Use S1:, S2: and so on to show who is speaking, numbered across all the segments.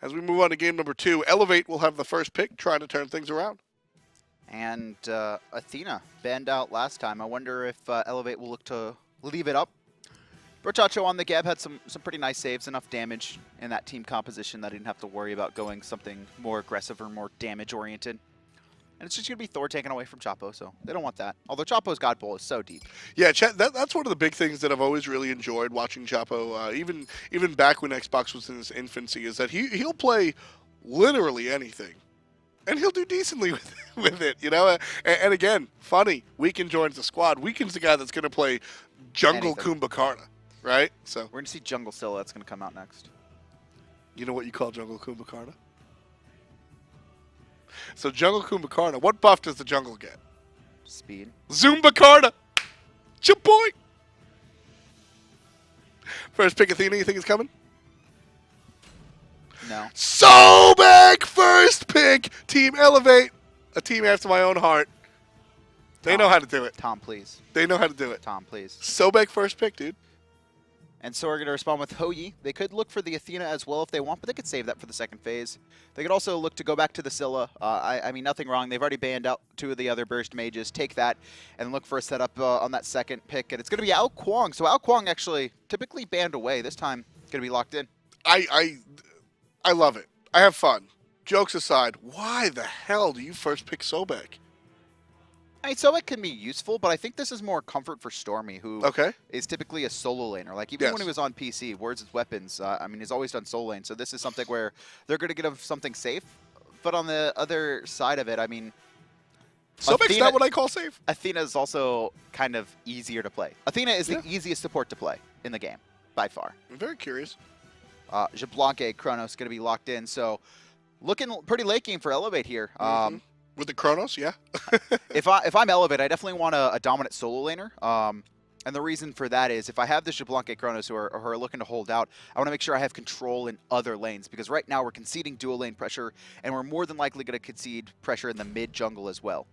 S1: As we move on to game number 2, eLevate will have the first pick, trying to turn things around.
S2: And Athena banned out last time. I wonder if eLevate will look to leave it up. Bertaccio on the Geb had some pretty nice saves, enough damage in that team composition that he didn't have to worry about going something more aggressive or more damage-oriented. And it's just going to be Thor taken away from Chapo, so they don't want that. Although Chapo's God Bowl is so deep.
S1: Yeah, that's one of the big things that I've always really enjoyed watching Chapo, even back when Xbox was in its infancy, is that he'll play literally anything. And he'll do decently with it, you know? And again, funny, Weekend joins the squad. Weekend's the guy that's going to play Jungle Kumbhakarna, right? So
S2: we're going to see Jungle Scylla. That's going to come out next.
S1: You know what you call Jungle Kumbhakarna? So Jungle Kumbhakarna, what buff does the jungle get?
S2: Speed.
S1: Zumbakarna! Chaboy! First pick Athena, you think is coming?
S2: No.
S1: Sobek first pick! Team eLevate. A team after my own heart. They know how to do it.
S2: Tom, please.
S1: They know how to do it.
S2: Tom, please.
S1: Sobek first pick, dude.
S2: And so we're going to respond with Penyyy. They could look for the Athena as well if they want, but they could save that for the second phase. They could also look to go back to the Scylla. I mean, nothing wrong. They've already banned out 2 of the other burst mages. Take that and look for a setup on that second pick. And it's going to be Kuang. So Kuang actually typically banned away. This time, it's going to be locked in.
S1: I love it. I have fun. Jokes aside, why the hell do you first pick Sobek?
S2: I mean, Sobek can be useful, but I think this is more comfort for Stormy, who is typically a solo laner. Like, even when he was on PC, Words with Weapons, I mean, he's always done solo lane. So this is something where they're going to get him something safe. But on the other side of it, I mean...
S1: Sobek's not what I call safe.
S2: Athena is also kind of easier to play. Athena is the easiest support to play in the game, by far.
S1: I'm very curious.
S2: Xbalanque, Chronos going to be locked in. So looking pretty late game for eLevate here.
S1: With the Chronos, yeah.
S2: If I'm eLevate, I definitely want a dominant solo laner. And the reason for that is if I have the Xbalanque Chronos who are looking to hold out, I want to make sure I have control in other lanes. Because right now we're conceding dual lane pressure, and we're more than likely going to concede pressure in the mid jungle as well.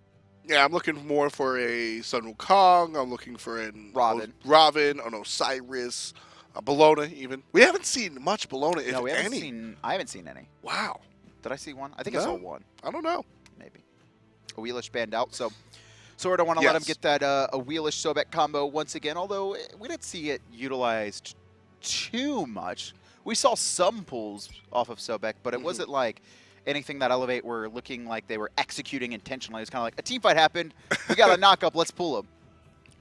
S1: Yeah, I'm looking more for a Sun Wukong. I'm looking for an Ravana, an Osiris, a Bologna even. We haven't seen much Bologna, if any.
S2: I haven't seen any.
S1: Wow.
S2: Did I see one? I think I saw one.
S1: I don't know.
S2: Maybe. A Wheelish banned out, so I don't want to let him get that a Wheelish Sobek combo once again, although we didn't see it utilized too much. We saw some pulls off of Sobek, but it wasn't like anything that eLevate were looking like they were executing intentionally. It was kind of like, a team fight happened, we got a knock-up, let's pull him.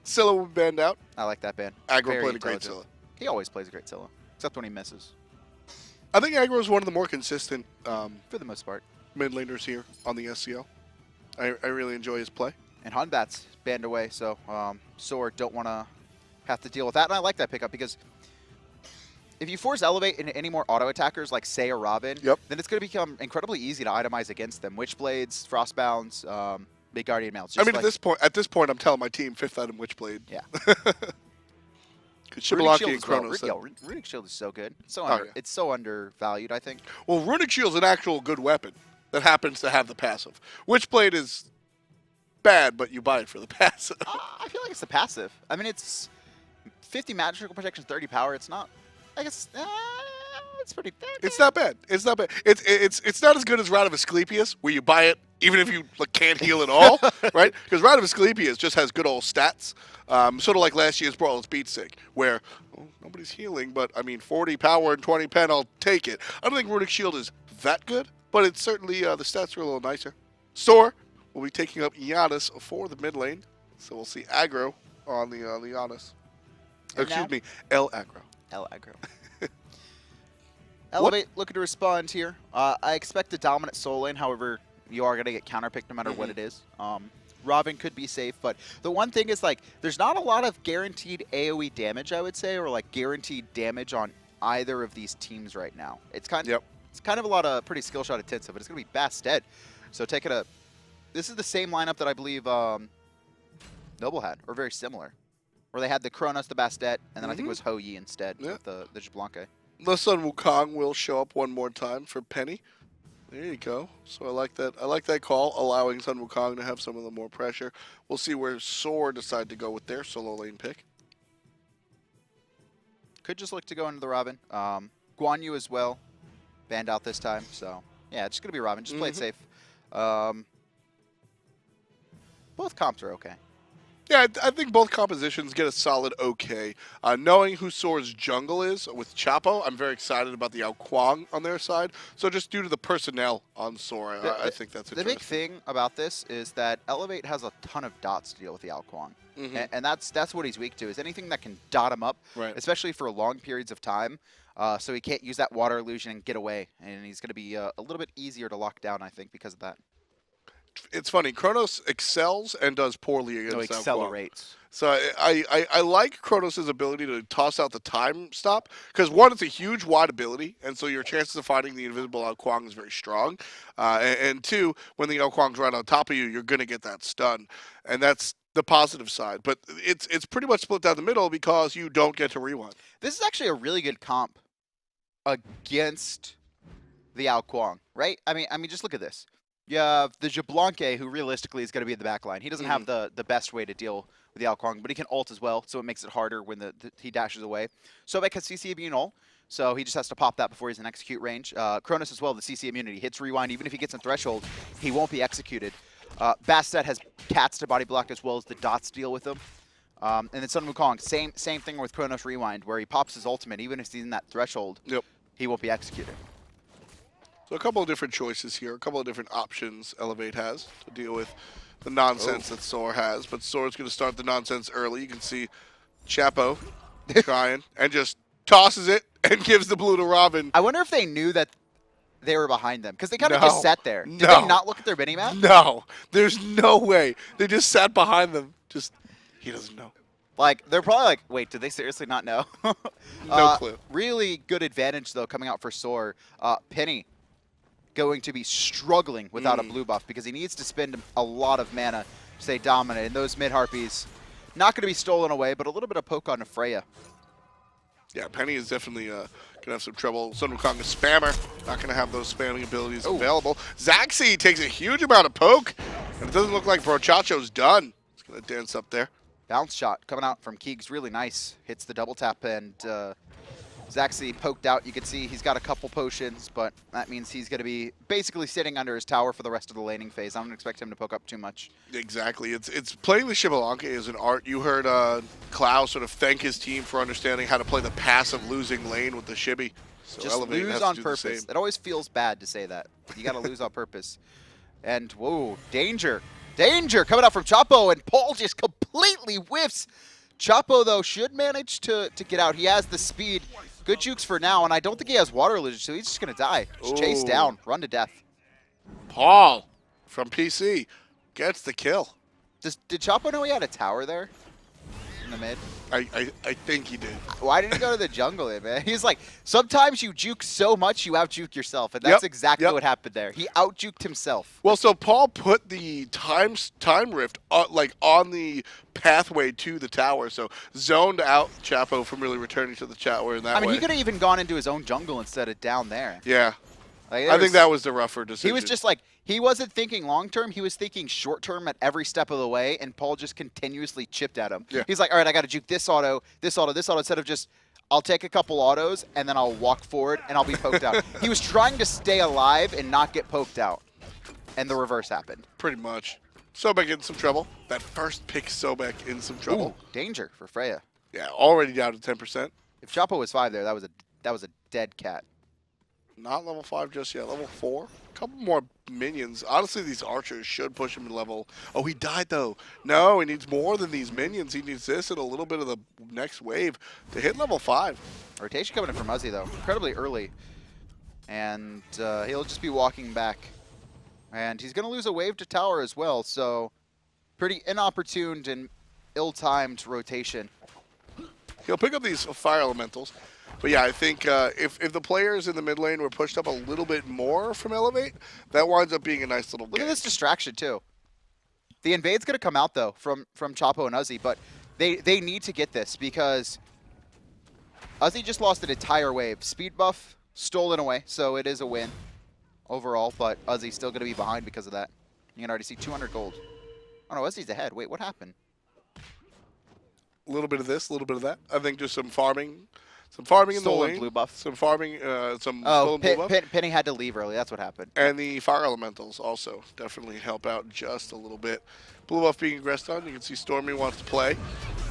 S1: Scylla will be banned out.
S2: I like that ban.
S1: Aggro played a great Scylla.
S2: He always plays a great Scylla, except when he misses.
S1: I think Aggro is one of the more consistent
S2: for the most part
S1: mid laners here on the SCL. I really enjoy his play.
S2: And Hunbat's banned away, so SoaR don't want to have to deal with that. And I like that pickup because if you force eLevate into any more auto attackers like Say or Robin, then it's going to become incredibly easy to itemize against them. Witchblades, Frostbounds, Big Guardian Mounts.
S1: I mean, at this point, I'm telling my team 5th item Witchblade.
S2: Yeah.
S1: Xbalanque and Chronos.
S2: Runic Shield is so good. It's so undervalued, I think.
S1: Well, Runic Shield's an actual good weapon that happens to have the passive. Witchblade is bad, but you buy it for the passive.
S2: I feel like it's the passive. I mean, it's 50 magical protection, 30 power. It's not. I guess it's pretty bad.
S1: It's not bad. It's not bad. It's not as good as Rod of Asclepius, where you buy it even if you can't heal at all, right? Because Rod of Asclepius just has good old stats. Sort of like last year's Brawler's Beatstick, where nobody's healing, but I mean 40 power and 20 pen, I'll take it. I don't think Runic Shield is that good, but it's certainly the stats are a little nicer. SoaR will be taking up Janus for the mid lane, so we'll see aggro on the Janus. Excuse me, ElAggro.
S2: ElAggro. eLevate looking to respond here. I expect a dominant soul lane, however, you are going to get counterpicked no matter what it is. Robin could be safe, but the one thing is, like, there's not a lot of guaranteed AoE damage, I would say, or like guaranteed damage on either of these teams right now. It's kind of a lot of pretty skill shot intensive, but it's going to be Bastet. So this is the same lineup that I believe Noble had, or very similar, where they had the Chronos, the Bastet, and then I think it was Penyyy instead with the Xbalanque.
S1: The Sun Wukong will show up one more time for Penny. There you go. So I like that. I like that call, allowing Sun Wukong to have some of the more pressure. We'll see where SoaR decide to go with their solo lane pick.
S2: Could just look to go into the Robin. Guan Yu as well. banned out this time. So yeah, it's just gonna be Ravana. Just play it safe. Both comps are okay.
S1: Yeah, I think both compositions get a solid okay. Knowing who SoaR's jungle is with Chapo, I'm very excited about the Kuang on their side. So just due to the personnel on SoaR, I think that's interesting.
S2: The big thing about this is that eLevate has a ton of dots to deal with the Kuang. And that's what he's weak to, is anything that can dot him up, especially for long periods of time. So he can't use that water illusion and get away. And he's going to be a little bit easier to lock down, I think, because of that.
S1: It's funny. Chronos excels and does poorly against Kuang.
S2: Accelerates.
S1: So I like Chronos' ability to toss out the time stop, because one, it's a huge wide ability, and so your chances of finding the invisible Kuang is very strong. And two, when the Kuang's right on top of you, you're going to get that stun. And that's the positive side. But it's pretty much split down the middle because you don't get to rewind.
S2: This is actually a really good comp against the Kuang, right? I mean, just look at this. You have the Xbalanque, who realistically is going to be in the back line. He doesn't have the best way to deal with the Kuang, but he can ult as well, so it makes it harder when he dashes away. Sobek has CC immune ult, so he just has to pop that before he's in execute range. Chronos as well, the CC immunity. Hits rewind, even if he gets in threshold, he won't be executed. Bastet has cats to body block as well as the dots deal with him. And then Son Wukong, same thing with Chronos rewind, where he pops his ultimate, even if he's in that threshold, he won't be executed.
S1: So a couple of different choices here, a couple of different options eLevate has to deal with the nonsense that SoaR has. But SoaR's going to start the nonsense early. You can see Chapo trying and just tosses it and gives the blue to Robin.
S2: I wonder if they knew that they were behind them, because they kind of just sat there. Did they not look at their minimap?
S1: No, there's no way. They just sat behind them. He doesn't know.
S2: Like, they're probably like, wait, did they seriously not know?
S1: No clue.
S2: Really good advantage, though, coming out for SoaR. Pennyy going to be struggling without a blue buff, because he needs to spend a lot of mana to stay dominant. And those mid-harpies, not going to be stolen away, but a little bit of poke on to Freya.
S1: Yeah, Pennyy is definitely going to have some trouble. Sun Wukong is spammer. Not going to have those spamming abilities available. Zachsy takes a huge amount of poke, and it doesn't look like Brochacho's done. He's going to dance up there.
S2: Bounce shot coming out from Keegs, really nice. Hits the double tap, and Zachsy poked out. You can see he's got a couple potions, but that means he's going to be basically sitting under his tower for the rest of the laning phase. I don't expect him to poke up too much.
S1: Exactly. It's playing the Xbalanque is an art. You heard Clow sort of thank his team for understanding how to play the passive losing lane with the Shibby. So
S2: just
S1: eLevate
S2: lose on purpose. It always feels bad to say that. You got to lose on purpose. And whoa, danger. Danger coming out from Chapo, and Paul just completely whiffs. Chapo, though, should manage to get out. He has the speed. Good jukes for now, and I don't think he has water illusion, so he's just going to die. Just chase down, run to death.
S1: Paul from PC gets the kill.
S2: Did Chapo know he had a tower there in the mid?
S1: I think he did.
S2: Why didn't he go to the jungle then, man? He's like, sometimes you juke so much you out-juke yourself, and that's exactly what happened there. He out-juked himself.
S1: Well, so Paul put the time rift on the pathway to the tower, so zoned out Chapo from really returning to the tower in that way.
S2: I mean, he could have even gone into his own jungle instead of down there.
S1: Yeah. Like, I think that was the rougher decision.
S2: He was just like, he wasn't thinking long-term. He was thinking short-term at every step of the way, and Paul just continuously chipped at him. Yeah. He's like, all right, I got to juke this auto, this auto, this auto, instead of just, I'll take a couple autos, and then I'll walk forward, and I'll be poked out. He was trying to stay alive and not get poked out, and the reverse happened.
S1: Pretty much. Sobek in some trouble. That first pick Sobek in some trouble.
S2: Ooh, danger for Freya.
S1: Yeah, already down to 10%.
S2: If Chapo was 5 there, that was a dead cat.
S1: Not level 5 just yet. Level 4. A couple more minions. Honestly, these archers should push him to level... Oh, he died, though. No, he needs more than these minions. He needs this and a little bit of the next wave to hit level 5.
S2: Rotation coming in from Uzzy, though. Incredibly early. And he'll just be walking back. And he's going to lose a wave to tower as well, so pretty inopportune and ill-timed rotation.
S1: He'll pick up these fire elementals. But yeah, I think if the players in the mid lane were pushed up a little bit more from eLevate, that winds up being a nice little
S2: Look at this distraction, too. The invade's going to come out, though, from Chapo and Uzzy, but they need to get this because Uzzy just lost an entire wave. Speed buff stolen away, so it is a win overall, but Uzzy's still going to be behind because of that. You can already see 200 gold. Oh, no, Uzzy's ahead. Wait, what happened?
S1: A little bit of this, a little bit of that. I think just some farming Some farming in the
S2: Stolen
S1: lane.
S2: blue buff.
S1: Some farming, some
S2: Oh,
S1: stolen blue buff.
S2: Penny had to leave early. That's what happened.
S1: And the fire elementals also definitely help out just a little bit. Blue buff being aggressed on. You can see Stormy wants to play.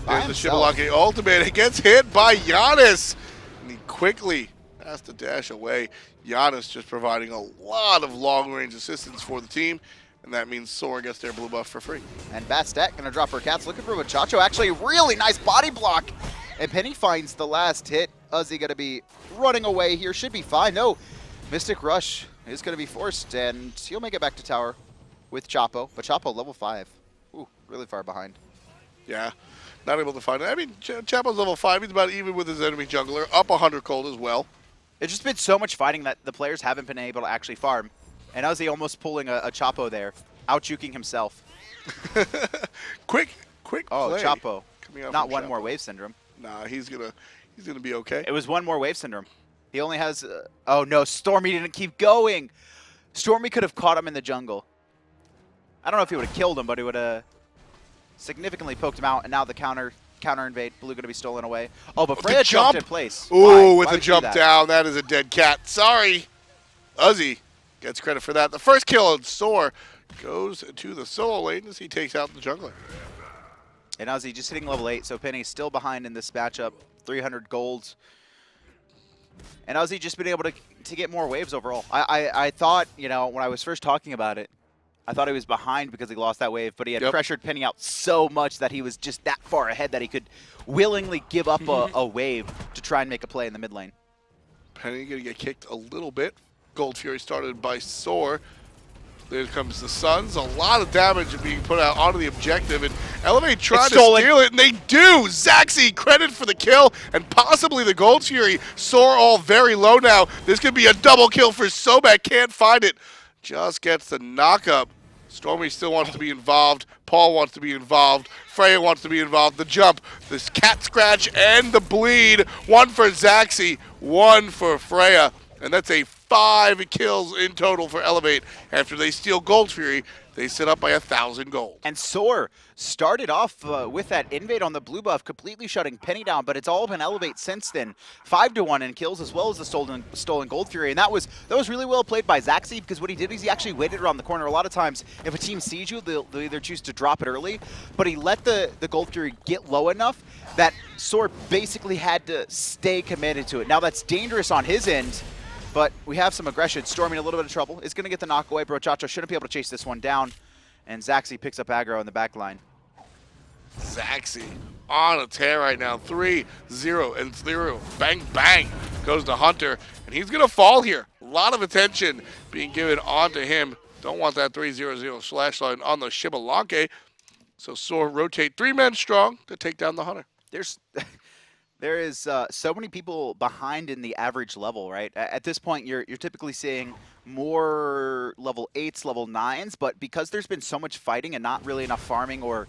S1: There's the Xbalanque ultimate. It gets hit by Janus. And he quickly has to dash away. Janus just providing a lot of long-range assistance for the team. And that means SoaR gets their blue buff for free.
S2: And Bastet going to drop her cats. Looking for Chacho. Actually, really nice body block. And Penny finds the last hit. Uzzy going to be running away here. Should be fine. No, Mystic Rush is going to be forced. And he'll make it back to tower with Chapo. But Chapo level 5. Ooh, really far behind.
S1: Yeah, not able to find it. I mean, Chapo's level 5. He's about even with his enemy jungler. Up 100 cold as well.
S2: It's just been so much fighting that the players haven't been able to actually farm. And Uzzy almost pulling a Chapo there, out-juking himself.
S1: quick
S2: Oh,
S1: play.
S2: Chapo. Not one
S1: Chapo.
S2: more wave syndrome.
S1: Nah, he's gonna be okay.
S2: It was one more wave syndrome. He only has... oh, no, Stormy didn't keep going. Stormy could have caught him in the jungle. I don't know if he would have killed him, but he would have significantly poked him out. And now the counter invade. Blue going to be stolen away. Oh, but Freya jumped in place.
S1: Ooh, with
S2: Why
S1: the
S2: would you do
S1: jump
S2: that?
S1: down. That is a dead cat. Sorry. Uzzy gets credit for that. The first kill on SoaR goes to the solo lane as he takes out the jungler.
S2: And Uzzy just hitting level 8, so Penny's still behind in this matchup. 300 gold. And Uzzy just been able to get more waves overall. I thought, you know, when I was first talking about it, I thought he was behind because he lost that wave, but he had pressured Penny out so much that he was just that far ahead that he could willingly give up a wave to try and make a play in the mid lane.
S1: Penny going to get kicked a little bit. Gold Fury started by SoaR. There comes the Suns. A lot of damage being put out onto the objective, and eLevate tried to steal it, and they do. Zachsy, credit for the kill, and possibly the Gold Fury. SoaR all very low now. This could be a double kill for Sobek. Can't find it. Just gets the knock-up. Stormy still wants to be involved. Paul wants to be involved. Freya wants to be involved. The jump, this cat scratch, and the bleed. One for Zachsy, one for Freya. And that's a 5 kills in total for eLevate. After they steal Gold Fury, they sit up by 1,000 gold.
S2: And SoaR started off with that invade on the blue buff, completely shutting Penny down, but it's all been eLevate since then. 5-1 in kills as well as the stolen Gold Fury. And that was really well played by Zachsy, because what he did is he actually waited around the corner. A lot of times, if a team sees you, they'll either choose to drop it early, but he let the Gold Fury get low enough that SoaR basically had to stay committed to it. Now that's dangerous on his end, but we have some aggression. Stormy in a little bit of trouble. Is going to get the knock away. Brochacho shouldn't be able to chase this one down. And Zachsy picks up aggro in the back line.
S1: Zachsy on a tear right now. 3-0 and 0. Bang, bang goes to Hunter. And he's going to fall here. A lot of attention being given onto him. Don't want that 3-0-0 slash line on the Xbalanque. So SoaR rotate 3 men strong to take down the Hunter.
S2: There is so many people behind in the average level, right? At this point, you're typically seeing more level 8s, level 9s, but because there's been so much fighting and not really enough farming or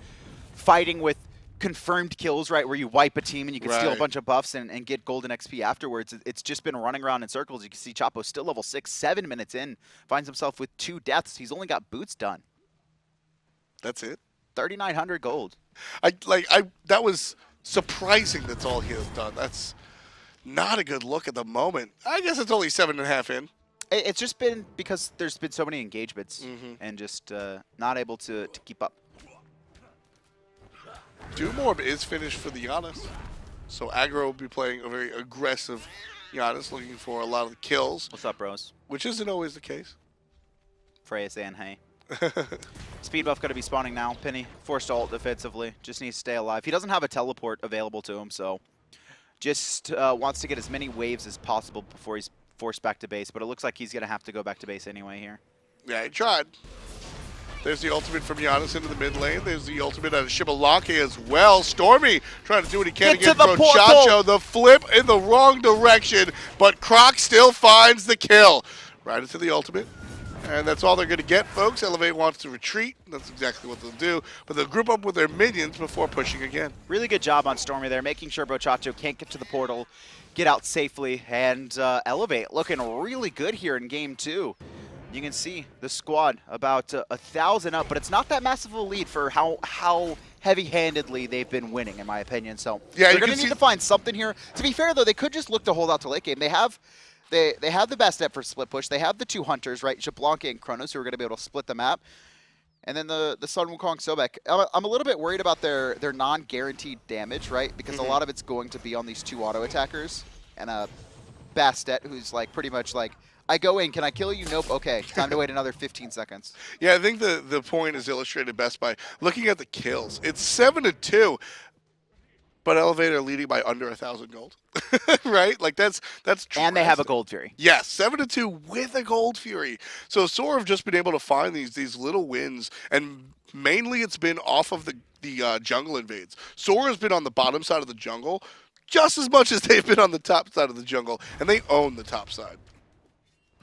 S2: fighting with confirmed kills, right, where you wipe a team and you can steal a bunch of buffs and get golden XP afterwards, it's just been running around in circles. You can see Chapo still level 6, 7 minutes in, finds himself with 2 deaths. He's only got boots done.
S1: That's it?
S2: 3,900 gold.
S1: That was surprising that's all he has done. That's not a good look at the moment. I guess it's only 7.5 in.
S2: It's just been because there's been so many engagements and just not able to keep up.
S1: Doomorb is finished for the Janus. So Aggro will be playing a very aggressive Janus, looking for a lot of the kills.
S2: What's up, bros?
S1: Which isn't always the case.
S2: Freya saying hey. Speed buff going to be spawning now. Penny forced to ult defensively. Just needs to stay alive. He doesn't have a teleport available to him, so just wants to get as many waves as possible before he's forced back to base. But it looks like he's going to have to go back to base anyway here.
S1: Yeah, he tried. There's the ultimate from Janus into the mid lane. There's the ultimate out of Xbalanque as well. Stormy trying to do what he can against Brochacho. The flip in the wrong direction, but Croc still finds the kill. Right into the ultimate. And that's all they're going to get, folks. eLevate wants to retreat. That's exactly what they'll do. But they'll group up with their minions before pushing again.
S2: Really good job on Stormy there, making sure Brochacho can't get to the portal, get out safely, and eLevate looking really good here in game 2. You can see the squad about 1,000 up, but it's not that massive of a lead for how heavy-handedly they've been winning, in my opinion. So
S1: Yeah,
S2: they're going to need to find something here. To be fair, though, they could just look to hold out to late game. They have the Bastet for split push. They have the 2 hunters, right? Xbalanque and Chronos, who are going to be able to split the map. And then the Sun Wukong Sobek. I'm a little bit worried about their non-guaranteed damage, right? Because a lot of it's going to be on these 2 auto attackers. And Bastet, who's like pretty much like, I go in, can I kill you? Nope, okay. Time to wait another 15 seconds.
S1: Yeah, I think the point is illustrated best by looking at the kills. It's 7-2, but eLevate are leading by under 1,000 gold. Right? Like that's
S2: And they have a Gold Fury.
S1: Yes, 7-2 with a Gold Fury. So SoaR have just been able to find these little wins, and mainly it's been off of the jungle invades. SoaR has been on the bottom side of the jungle just as much as they've been on the top side of the jungle, and they own the top side.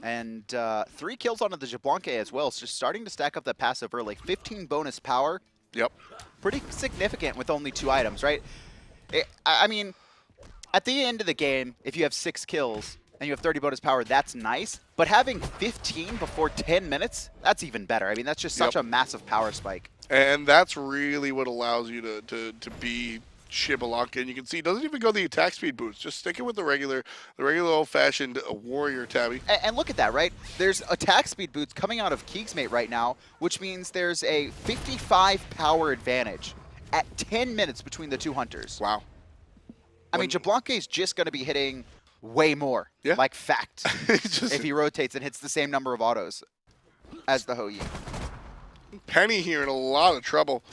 S2: And 3 kills onto the Xbalanque as well, so just starting to stack up that passive early. 15 bonus power.
S1: Yep.
S2: Pretty significant with only 2 items, right? I mean, at the end of the game, if you have 6 kills and you have 30 bonus power, that's nice. But having 15 before 10 minutes, that's even better. I mean, that's just such a massive power spike.
S1: And that's really what allows you to be Xbalanque. And you can see it doesn't even go the attack speed boost. Just sticking with the regular old-fashioned warrior tabby.
S2: And look at that, right? There's attack speed boots coming out of KeegsMate right now, which means there's a 55 power advantage at 10 minutes between the 2 hunters.
S1: Wow.
S2: I mean, Xbalanque is just going to be hitting way more, like fact, if he rotates and hits the same number of autos as the Penyyy.
S1: Pennyy here in a lot of trouble.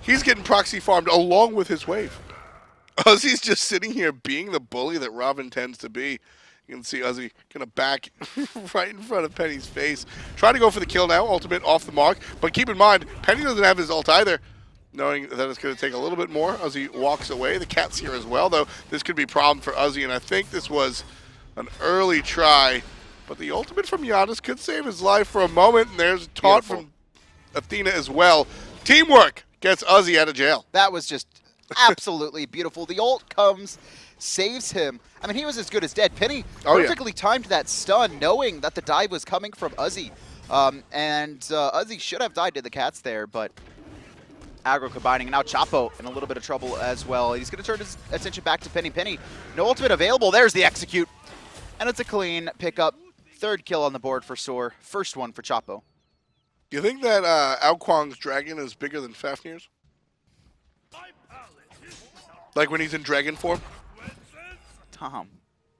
S1: He's getting proxy farmed along with his wave. Uzzy's just sitting here being the bully that Ravana tends to be. You can see Uzzy gonna back right in front of Penny's face. Trying to go for the kill now, ultimate off the mark. But keep in mind, Pennyy doesn't have his ult either. Knowing that it's going to take a little bit more, Uzzy walks away. The cat's here as well, though. This could be a problem for Uzzy, and I think this was an early try. But the ultimate from Janus could save his life for a moment, and there's a taunt from Athena as well. Teamwork gets Uzzy out of jail.
S2: That was just absolutely beautiful. The ult comes, saves him. I mean, he was as good as dead. Pennyy perfectly timed that stun, knowing that the dive was coming from Uzzy. Uzzy should have died to the cats there, but Aggro combining. And now Chapo in a little bit of trouble as well. He's going to turn his attention back to Pennyy. Pennyy, no ultimate available. There's the execute. And it's a clean pickup. 3rd kill on the board for SoaR. First one for Chapo.
S1: You think that Kuang's dragon is bigger than Fafnir's? Like when he's in dragon form?
S2: Tom.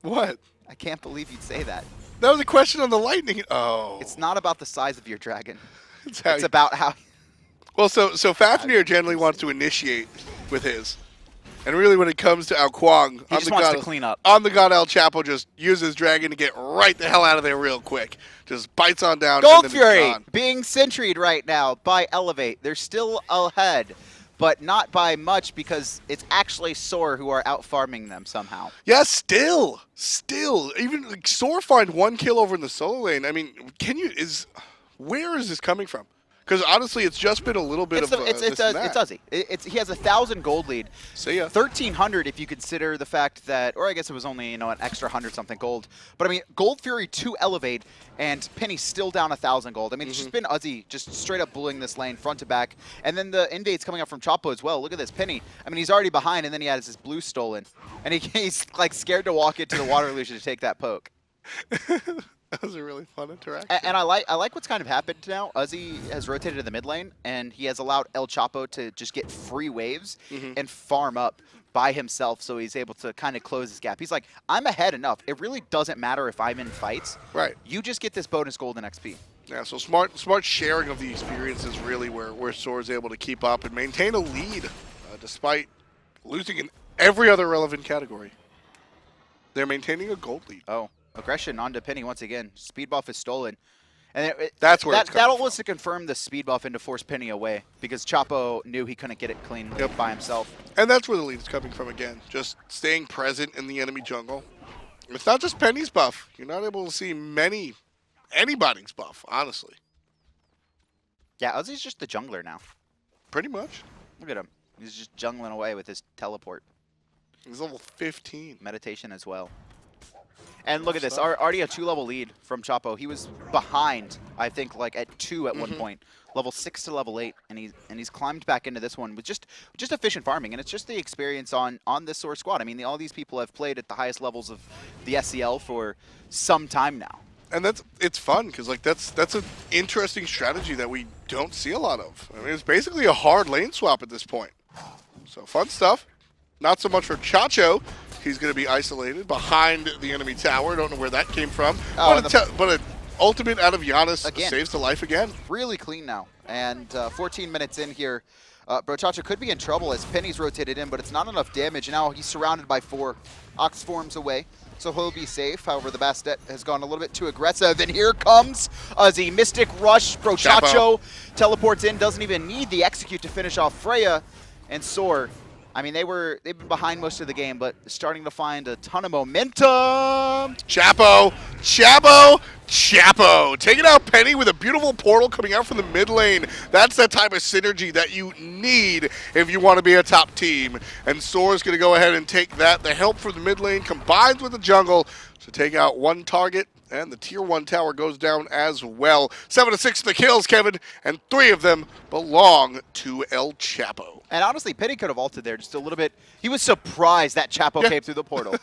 S1: What?
S2: I can't believe you'd say that.
S1: That was a question on the lightning. Oh.
S2: It's not about the size of your dragon.
S1: It's
S2: about how...
S1: Well, so Fafnir generally wants to initiate with his. And really when it comes to Kuang,
S2: he just wants to clean up.
S1: ElAggro just uses dragon to get right the hell out of there real quick. Just bites on down.
S2: Gold Fury being sentryed right now by eLevate. They're still ahead, but not by much because it's actually SoaR who are out farming them somehow.
S1: Yeah, still. Even like, SoaR find 1 kill over in the solo lane. I mean, where is this coming from? Because honestly, it's just been a little bit
S2: it's
S1: of
S2: it's Uzzy. He has 1,000 gold lead.
S1: See ya.
S2: 1,300 if you consider the fact that, or I guess it was only an extra 100-something gold. But I mean, Gold Fury to eLevate, and Penny's still down 1,000 gold. I mean, it's just been Uzzy just straight up bullying this lane front to back. And then the invade's coming up from Chapo as well. Look at this, Pennyy. I mean, he's already behind, and then he has his blue stolen, and he's like scared to walk into the water illusion to take that poke.
S1: That was a really fun interaction.
S2: And I like what's kind of happened now. Uzzy has rotated to the mid lane, and he has allowed ElChapo to just get free waves and farm up by himself, so he's able to kind of close his gap. He's like, I'm ahead enough. It really doesn't matter if I'm in fights.
S1: Right.
S2: You just get this bonus gold and XP.
S1: Yeah, so smart sharing of the experience is really where SoaR is able to keep up and maintain a lead despite losing in every other relevant category. They're maintaining a gold lead.
S2: Oh. Aggression onto Pennyy once again. Speed buff is stolen. And
S1: that's where
S2: that was to confirm the speed buff and to force Pennyy away because Chapo knew he couldn't get it clean by himself.
S1: And that's where the lead is coming from again. Just staying present in the enemy jungle. It's not just Penny's buff. You're not able to see anybody's buff, honestly.
S2: Yeah, Uzzy's just the jungler now.
S1: Pretty much.
S2: Look at him. He's just jungling away with his teleport.
S1: He's level 15.
S2: Meditation as well. And look at this, already a 2-level lead from Chapo. He was behind, I think, like at 2 at one point, level 6 to level 8, and he's climbed back into this one with just efficient farming, and it's just the experience on this SoaR squad. I mean, all these people have played at the highest levels of the SCL for some time now.
S1: And it's fun because like that's an interesting strategy that we don't see a lot of. I mean, it's basically a hard lane swap at this point. So fun stuff. Not so much for Chacho. He's going to be isolated behind the enemy tower. Don't know where that came from.
S2: Oh,
S1: but an ultimate out of Janus
S2: again,
S1: saves the life again.
S2: Really clean now. And 14 minutes in here, Brochacho could be in trouble as Penny's rotated in, but it's not enough damage. Now he's surrounded by 4. Ox forms away, so he'll be safe. However, the Bastet has gone a little bit too aggressive. And here comes Uzzy. Mystic Rush. Brochacho teleports in, doesn't even need the execute to finish off Freya and SoaR. I mean, they've been behind most of the game, but starting to find a ton of momentum.
S1: Chapo, taking out Pennyy with a beautiful portal coming out from the mid lane. That's that type of synergy that you need if you want to be a top team. And SoaR's going to go ahead and take that. The help from the mid lane combines with the jungle to take out one target. And the tier 1 tower goes down as well. 7-6 the kills, Kevin, and 3 of them belong to ElChapo.
S2: And honestly, Penny could have ulted there just a little bit. He was surprised that Chapo came through the portal.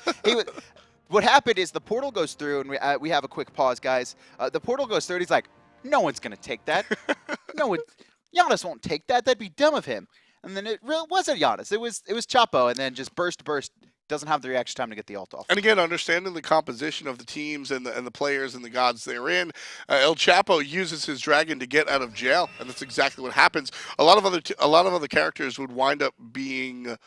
S2: What happened is the portal goes through, and we have a quick pause, guys. The portal goes through, and he's like, no one's going to take that. No one, Janus won't take that. That'd be dumb of him. And then it really wasn't Janus. It was Chapo, and then just burst. Doesn't have the reaction time to get the ult off.
S1: And again, understanding the composition of the teams and the players and the gods they're in, ElChapo uses his dragon to get out of jail, and that's exactly what happens. A lot of other characters would wind up being,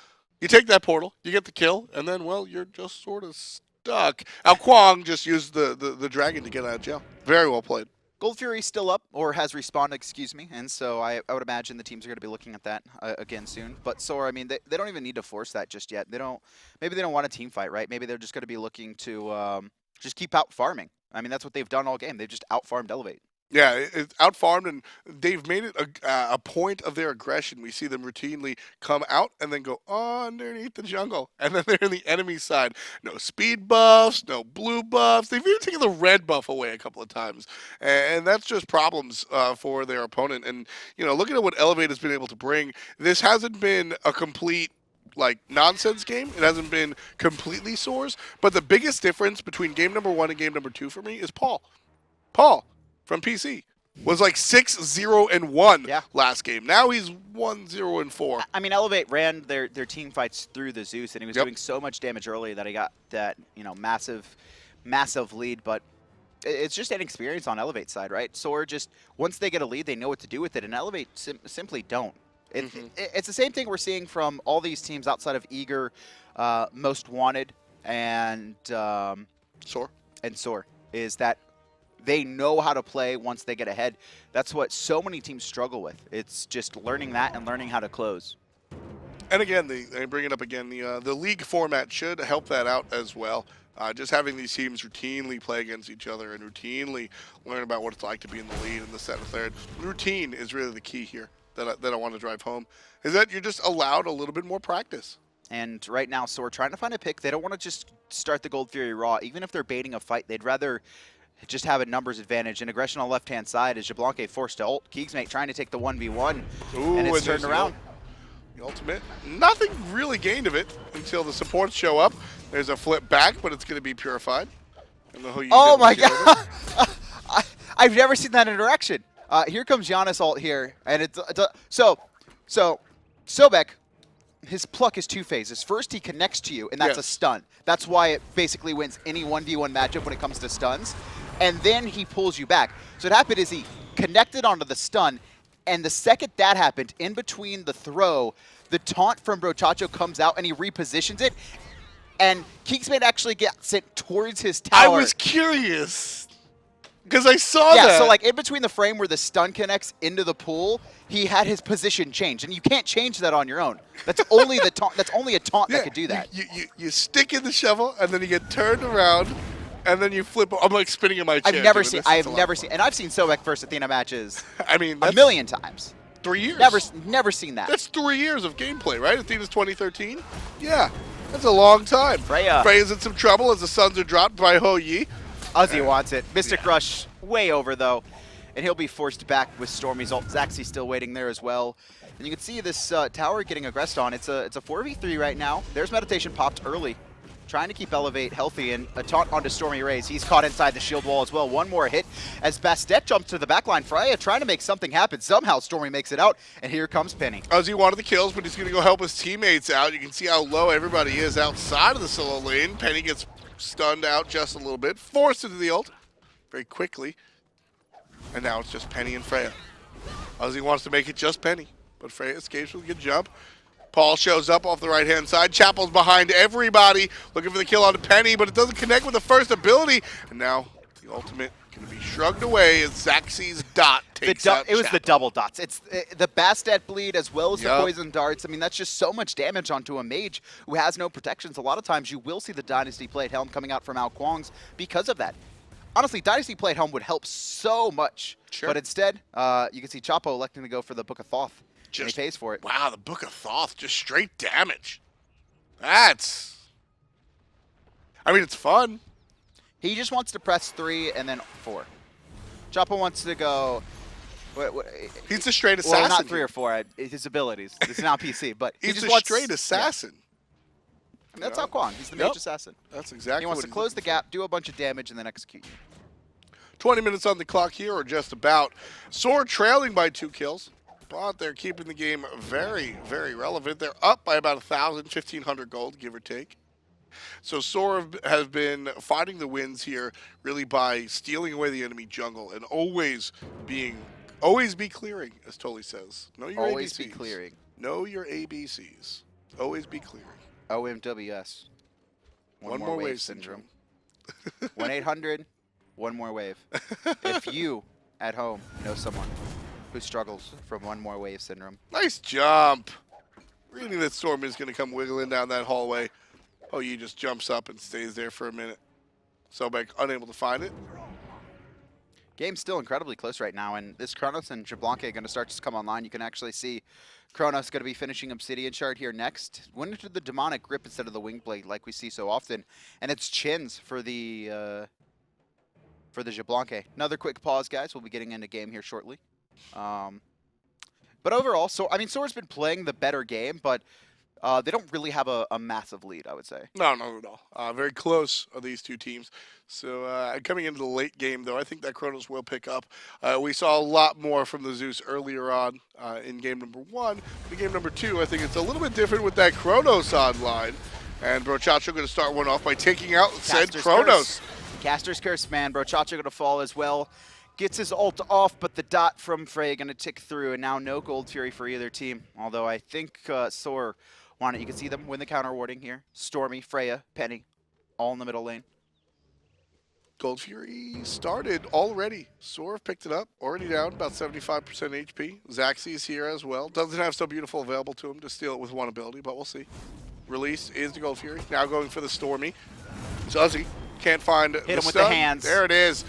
S1: you take that portal, you get the kill, and then well, you're just sort of stuck. Kuang just used the dragon to get out of jail. Very well played.
S2: Gold Fury's still up, or has respawned, excuse me, and so I would imagine the teams are going to be looking at that again soon. But SoaR, I mean, they don't even need to force that just yet. Maybe they don't want a team fight, right? Maybe they're just going to be looking to just keep out farming. I mean, that's what they've done all game. They've just out-farmed eLevate.
S1: Yeah, it's out-farmed, and they've made it a point of their aggression. We see them routinely come out and then go underneath the jungle, and then they're in the enemy side. No speed buffs, no blue buffs. They've even taken the red buff away a couple of times, and that's just problems for their opponent. And, you know, looking at what eLevate has been able to bring, this hasn't been a complete like nonsense game. It hasn't been completely SoaR's, but the biggest difference between game number 1 and game number 2 for me is Paul from PC was like 6-0-1 last game. Now he's 1-0-4.
S2: I mean, eLevate ran their team fights through the Zeus, and he was doing so much damage early that he got that, you know, massive lead. But it's just inexperience on eLevate's side, right? SoaR just, once they get a lead, they know what to do with it, and eLevate simply don't. It's the same thing we're seeing from all these teams outside of Eager, Most Wanted, and SoaR, is that they know how to play once they get ahead. That's what so many teams struggle with. It's just learning that and learning how to close.
S1: And again, they bring it up again. The league format should help that out as well. Just having these teams routinely play against each other and routinely learn about what it's like to be in the lead in the set and third. Routine is really the key here that I want to drive home, is that you're just allowed a little bit more practice.
S2: And right now, SoaR trying to find a pick. They don't want to just start the Gold Fury raw. Even if they're baiting a fight, they'd rather just have a numbers advantage. And aggression on the left-hand side is Xbalanque forced to ult. KeegsMate trying to take the 1v1, and it's turned around.
S1: The ultimate. Nothing really gained of it until the supports show up. There's a flip back, but it's going to be purified.
S2: Oh my god! I've never seen that interaction. Here comes Janus ult here, and so Sobek, his pluck is 2 phases. First, he connects to you, and that's a stun. That's why it basically wins any 1v1 matchup when it comes to stuns. And then he pulls you back. So what happened is he connected onto the stun, and the second that happened, in between the throw, the taunt from Brochacho comes out, and he repositions it, and KeegsMate actually gets it towards his tower.
S1: I was curious, because I saw that.
S2: Yeah, so like in between the frame where the stun connects into the pool, he had his position changed, and you can't change that on your own. That's only the taunt. That's only a taunt that could do that.
S1: You stick in the shovel, and then you get turned around, and then you flip. I'm like spinning in my chair.
S2: I've never seen, and I've seen Sobek versus Athena matches.
S1: I mean,
S2: a million times.
S1: 3 years.
S2: Never seen that.
S1: That's 3 years of gameplay, right? Athena's 2013. Yeah. That's a long time.
S2: Freya.
S1: Freya's in some trouble as the Suns are dropped by Penyyy.
S2: Uzzy wants it. Mystic Rush way over, though. And he'll be forced back with Stormy's ult. Zachsy still waiting there as well. And you can see this tower getting aggressed on. It's a 4v3 right now. There's Meditation popped early. Trying to keep eLevate healthy, and a taunt onto StormyRays. He's caught inside the shield wall as well. One more hit as Bastet jumps to the backline. Freya trying to make something happen. Somehow Stormy makes it out, and here comes Pennyy.
S1: Uzzy wanted the kills, but he's going to go help his teammates out. You can see how low everybody is outside of the solo lane. Pennyy gets stunned out just a little bit, forced into the ult very quickly. And now it's just Pennyy and Freya. Uzzy wants to make it just Pennyy, but Freya escapes with a good jump. Paul shows up off the right-hand side. Chapo's behind everybody, looking for the kill on Pennyy, but it doesn't connect with the first ability. And now the ultimate going to be shrugged away as Zachsy's dot takes out
S2: It was
S1: Chapo.
S2: the double dots. It's the Bastet bleed as well as the poison darts. I mean, that's just so much damage onto a mage who has no protections. A lot of times you will see the Dynasty Plate Helm coming out from Kuang's because of that. Honestly, Dynasty Plate Helm would help so much.
S1: Sure.
S2: But instead, you can see Chapo electing to go for the Book of Thoth. And he pays for it.
S1: Wow, the Book of Thoth, just straight damage. That's... I mean, it's fun.
S2: He just wants to press 3 and then 4. Chapo wants to go...
S1: He's a straight assassin.
S2: Well, not 3 or 4. His abilities. It's now PC, but he
S1: he's
S2: just
S1: a
S2: wants,
S1: straight assassin.
S2: Yeah. And that's Kuang. He's the mage assassin.
S1: That's exactly
S2: He wants to close the gap, do a bunch of damage, and then execute.
S1: 20 minutes on the clock here, or just about. SoaR trailing by 2 kills, but they're keeping the game very, very relevant. They're up by about 1,000, 1,500 gold, give or take. So SoaR has been finding the wins here really by stealing away the enemy jungle and always be clearing, as Tolly says. Know your
S2: Always
S1: ABCs.
S2: be clearing.
S1: Know your ABCs. Always be clearing.
S2: OMWS.
S1: One more wave syndrome.
S2: 1-800, one more wave. If you, at home, know someone who struggles from one more wave syndrome.
S1: Nice jump. Reading that Storm is going to come wiggling down that hallway. Penyyy just jumps up and stays there for a minute. Sobek unable to find it.
S2: Game's still incredibly close right now, and this Chronos and Xbalanque are going to start to come online. You can actually see Chronos going to be finishing Obsidian Shard here next. Went into the Demonic Grip instead of the Wing Blade like we see so often. And it's Chins for the Xbalanque. Another quick pause, guys. We'll be getting into game here shortly. But overall, SoaR's been playing the better game, but they don't really have a massive lead, I would say.
S1: No, not at all. Very close are these two teams. So coming into the late game, though, I think that Chronos will pick up. We saw a lot more from the Zeus earlier on in game number 1. In game number 2, I think it's a little bit different with that Chronos online. And Brochacho going to start one off by taking out said Chronos.
S2: Caster's Curse, man. Brochacho going to fall as well. Gets his ult off, but the dot from Freya going to tick through, and now no Gold Fury for either team. Although I think SoaR won it. You can see them win the counter warding here. Stormy, Freya, Pennyy, all in the middle lane.
S1: Gold Fury started already. SoaR picked it up, already down about 75% HP. Zachsy is here as well. Doesn't have So Beautiful available to him to steal it with one ability, but we'll see. Release is the Gold Fury. Now going for the Stormy. It's Uzzy. Can't find the
S2: Hit him with
S1: stun.
S2: the hands.
S1: There it is.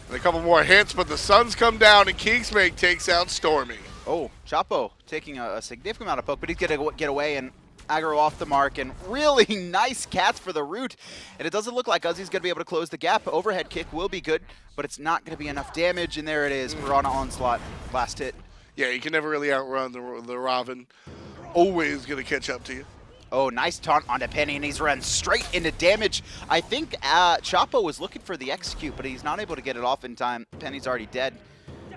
S1: And a couple more hits, but the Suns come down and KeegsMate takes out Stormy.
S2: Oh, Chapo taking a significant amount of poke, but he's going to get away and aggro off the mark, and really nice cats for the root. And it doesn't look like Uzzy's going to be able to close the gap. Overhead kick will be good, but it's not going to be enough damage, and there it is. Piranha Onslaught, last hit.
S1: Yeah, you can never really outrun the Ravana. Always going to catch up to you.
S2: Oh, nice taunt onto Pennyy, and he's run straight into damage. I think Chapo was looking for the execute, but he's not able to get it off in time. Penny's already dead.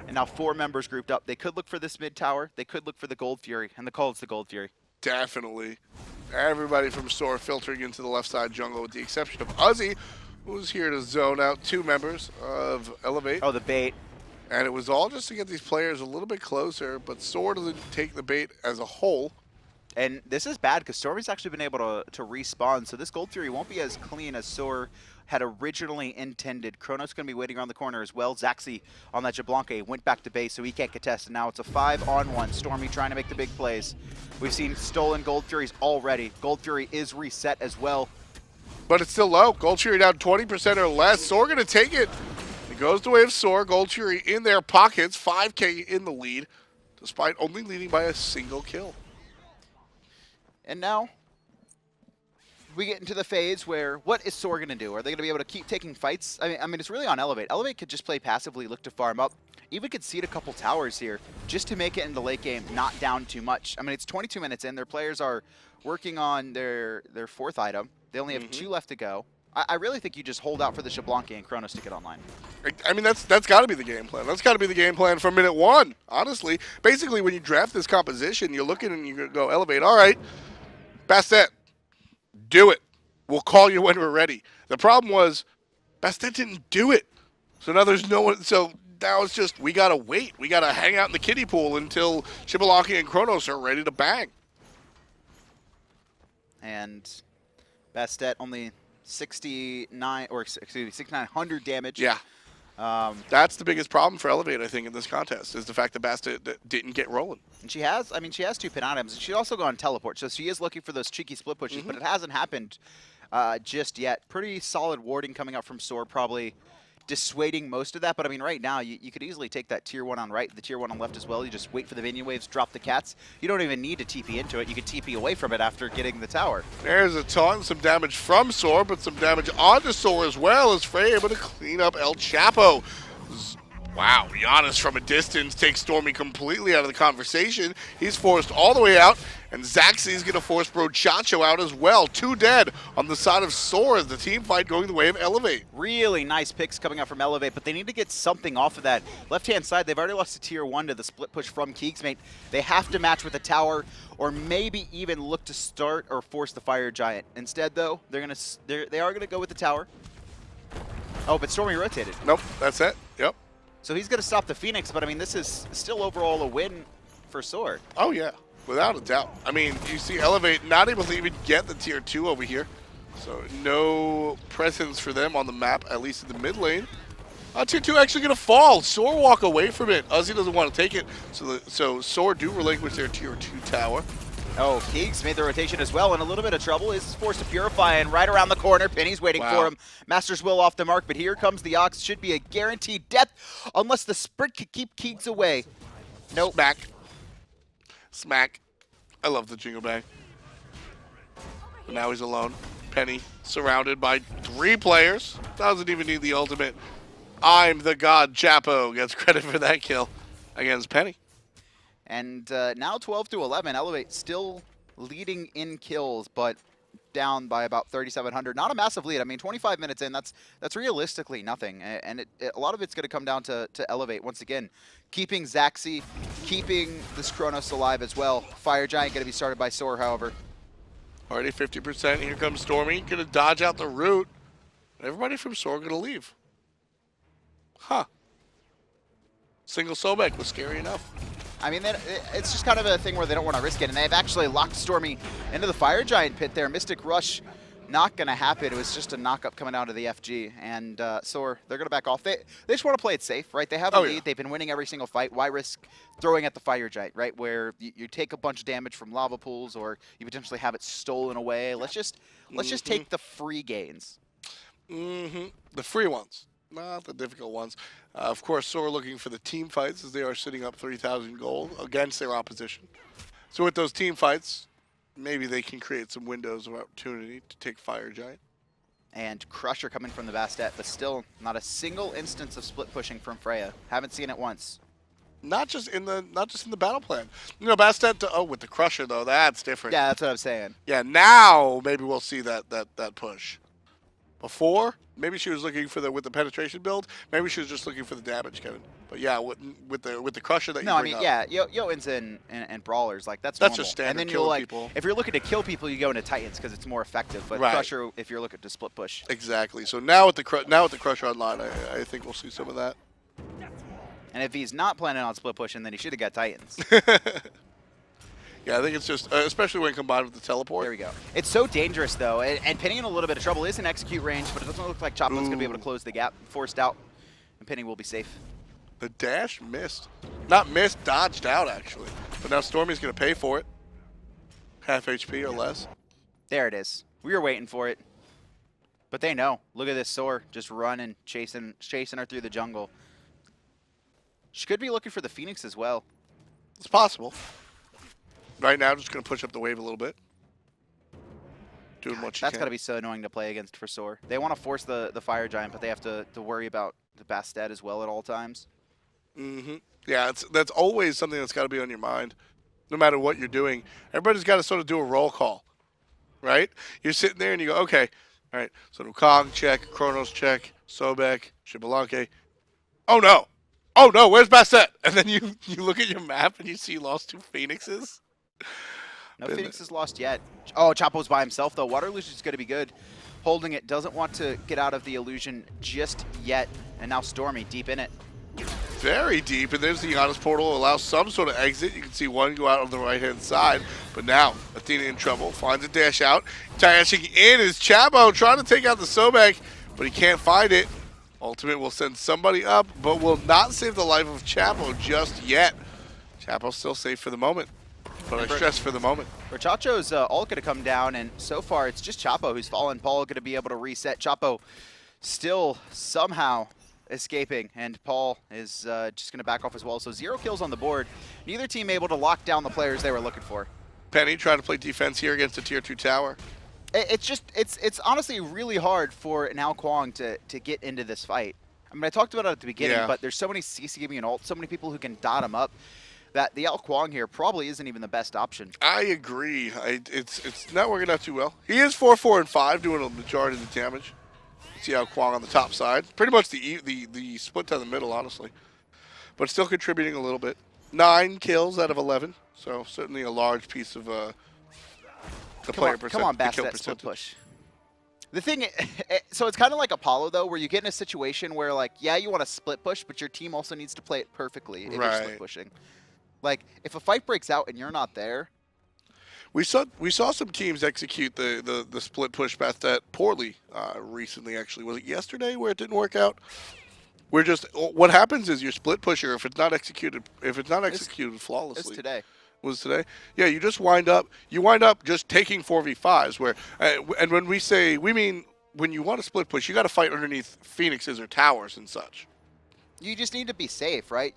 S2: And now 4 members grouped up. They could look for this mid tower. They could look for the Gold Fury, and the call is the Gold Fury.
S1: Definitely. Everybody from SoaR filtering into the left side jungle with the exception of Uzzy, who's here to zone out 2 members of eLevate.
S2: Oh, the bait.
S1: And it was all just to get these players a little bit closer, but SoaR doesn't take the bait as a whole.
S2: And this is bad because Stormy's actually been able to respawn, so this Gold Fury won't be as clean as SoaR had originally intended. Chronos going to be waiting around the corner as well. Zachsy on that Xbalanque went back to base, so he can't contest, and now it's a 5-on-1. Stormy trying to make the big plays. We've seen stolen Gold Furies already. Gold Fury is reset as well.
S1: But it's still low. Gold Fury down 20% or less. SoaR going to take it. It goes the way of SoaR. Gold Fury in their pockets. 5K in the lead, despite only leading by a single kill.
S2: And now, we get into the phase where what is SoaR going to do? Are they going to be able to keep taking fights? I mean, it's really on eLevate. eLevate could just play passively, look to farm up, even concede a couple towers here just to make it in the late game, not down too much. I mean, it's 22 minutes in. Their players are working on their fourth item. They only have 2 left to go. I really think you just hold out for the Xbalanque and Chronos to get online.
S1: I mean, that's got to be the game plan. That's got to be the game plan from minute 1, honestly. Basically, when you draft this composition, you're looking and you go eLevate. All right, Bastet, do it. We'll call you when we're ready. The problem was Bastet didn't do it. So now there's no one. So now it's just we got to wait. We got to hang out in the kiddie pool until Xbalanque and Chronos are ready to bang.
S2: And Bastet only 69 or excuse me, 6,900 damage.
S1: Yeah. That's the biggest problem for eLevate, I think, in this contest, is the fact that Bastet didn't get rolling.
S2: And she has 2 pin items, and she's also gone teleport, so she is looking for those cheeky split pushes, but it hasn't happened just yet. Pretty solid warding coming out from SoaR, probably dissuading most of that, but I mean, right now, you could easily take that tier 1 on right, the tier 1 on left as well. You just wait for the minion waves, drop the cats. You don't even need to TP into it. You can TP away from it after getting the tower.
S1: There's a taunt, some damage from SoaR, but some damage onto SoaR as well, as Freya able to clean up ElChapo. Wow, Janus from a distance takes Stormy completely out of the conversation. He's forced all the way out, and Zachsy is going to force Brochacho out as well. 2 dead on the side of SoaR as the team fight going the way of eLevate.
S2: Really nice picks coming out from eLevate, but they need to get something off of that. Left-hand side, they've already lost to tier 1 to the split push from KeegsMate. They have to match with a tower, or maybe even look to start or force the Fire Giant. Instead, though, they are going to go with the tower. Oh, but Stormy rotated.
S1: Nope, that's it. Yep.
S2: So he's going to stop the Phoenix, but I mean, this is still overall a win for SoaR.
S1: Oh, yeah, without a doubt. I mean, you see eLevate not able to even get the tier 2 over here. So no presence for them on the map, at least in the mid lane. Tier 2 actually going to fall. SoaR walk away from it. Uzzy doesn't want to take it. So SoaR do relinquish their tier 2 tower.
S2: Oh, Keegs made the rotation as well, in a little bit of trouble. Is forced to purify, and right around the corner, Penny's waiting for him. Master's Will off the mark, but here comes the Ox. Should be a guaranteed death, unless the sprint can keep Keegs away. Nope.
S1: Smack. Smack. I love the jingle bang. But now he's alone. Penny surrounded by 3 players. Doesn't even need the ultimate. ImthegodElchapo gets credit for that kill against Penny.
S2: And now 12-11. eLevate still leading in kills, but down by about 3,700. Not a massive lead. I mean, 25 minutes in, that's realistically nothing. And a lot of it's going to come down to eLevate once again, keeping Zachsy, keeping this Chronos alive as well. Fire Giant going to be started by SoaR, however.
S1: Already 50%. Here comes Stormy. Going to dodge out the root. Everybody from SoaR going to leave. Huh. Single Sobek was scary enough.
S2: I mean, it's just kind of a thing where they don't want to risk it, and they've actually locked Stormy into the Fire Giant pit there. Mystic Rush, not going to happen. It was just a knock-up coming out of the FG, and SoaR, they're going to back off. They just want to play it safe, right? They have a lead. Yeah. They've been winning every single fight. Why risk throwing at the Fire Giant, right, where you take a bunch of damage from lava pools, or you potentially have it stolen away? Let's just take the free gains.
S1: The free ones. Not the difficult ones. Of course, SoaR looking for the team fights as they are sitting up 3,000 gold against their opposition. So with those team fights, maybe they can create some windows of opportunity to take Fire Giant.
S2: And Crusher coming from the Bastet, but still not a single instance of split pushing from Freya. Haven't seen it once.
S1: Not just in the battle plan. You know, Bastet. With the Crusher though, that's different.
S2: Yeah, that's what I'm saying.
S1: Yeah, now maybe we'll see that push. Before, maybe she was looking for with the penetration build. Maybe she was just looking for the damage, Kevin. But yeah, with the Crusher that you bring up.
S2: Yeah, Yoins and Brawlers, like that's
S1: normal.
S2: Just
S1: standard.
S2: And then
S1: you'll people.
S2: If you're looking to kill people, you go into Titans because it's more effective. But
S1: right.
S2: Crusher, if you're looking to split push.
S1: Exactly. So now with the Crusher online, I think we'll see some of that.
S2: And if he's not planning on split pushing, then he should have got Titans.
S1: Yeah, I think it's just, especially when combined with the teleport.
S2: There we go. It's so dangerous, though, and Penny in a little bit of trouble. Is in execute range, but it doesn't look like Chapo's going to be able to close the gap. Forced out, and Penny will be safe.
S1: The dash missed. Not missed, dodged out, actually. But now Stormy's going to pay for it. Half HP or less.
S2: There it is. We were waiting for it. But they know. Look at this SoaR just running, chasing her through the jungle. She could be looking for the Phoenix as well.
S1: It's possible. Right now, just going to push up the wave a little bit. doing what you
S2: That's
S1: can.
S2: got to be so annoying to play against for SoaR. They want to force the Fire Giant, but they have to worry about the Bastet as well at all times.
S1: Yeah, that's always something that's got to be on your mind, no matter what you're doing. Everybody's got to sort of do a roll call, right? You're sitting there and you go, okay, all right, so Wukong check, Chronos check, Sobek, Xbalanque. Oh no, where's Bastet? And then you look at your map and you see you lost 2 Phoenixes.
S2: No Phoenix is lost yet. Oh, Chapo's by himself, though. Water Illusion is going to be good. Holding it, doesn't want to get out of the illusion just yet. And now Stormy deep in it.
S1: Very deep, and there's the Janus portal, allows some sort of exit. You can see one go out on the right-hand side, but now Athena in trouble, finds a dash out. Dashing in is Chapo, trying to take out the Sobek, but he can't find it. Ultimate will send somebody up, but will not save the life of Chapo just yet. Chapo's still safe for the moment, but I stress for the moment.
S2: Rachacho's all going to come down, and so far it's just Chapo who's fallen. Paul going to be able to reset. Chapo still somehow escaping, and Paul is just going to back off as well. So 0 kills on the board. Neither team able to lock down the players they were looking for.
S1: Pennyy trying to play defense here against a tier 2 tower.
S2: It's honestly really hard for now Kuang to get into this fight. I mean, I talked about it at the beginning, but there's so many CC giving an ult, so many people who can dot him up, that the Kuang here probably isn't even the best option.
S1: I agree. It's not working out too well. He is 4, 4, and 5, doing a majority of the damage. See how Kuang on the top side. Pretty much the split down the middle, honestly. But still contributing a little bit. 9 kills out of 11, so certainly a large piece of the player percentage.
S2: Come on, Bastet, split push. The thing, so it's kind of like Apollo, though, where you get in a situation where, like, yeah, you want to split push, but your team also needs to play it perfectly if you're split pushing. Like, if a fight breaks out and you're not there.
S1: We saw some teams execute the split push Bastet poorly recently, actually. Was it yesterday where it didn't work out? We're just, what happens is your split pusher, if it's not executed flawlessly.
S2: It's today.
S1: Was today? Yeah, you just wind up just taking 4v5s where, and when we say, we mean when you want to split push, you got to fight underneath Phoenixes or towers and such.
S2: You just need to be safe, right?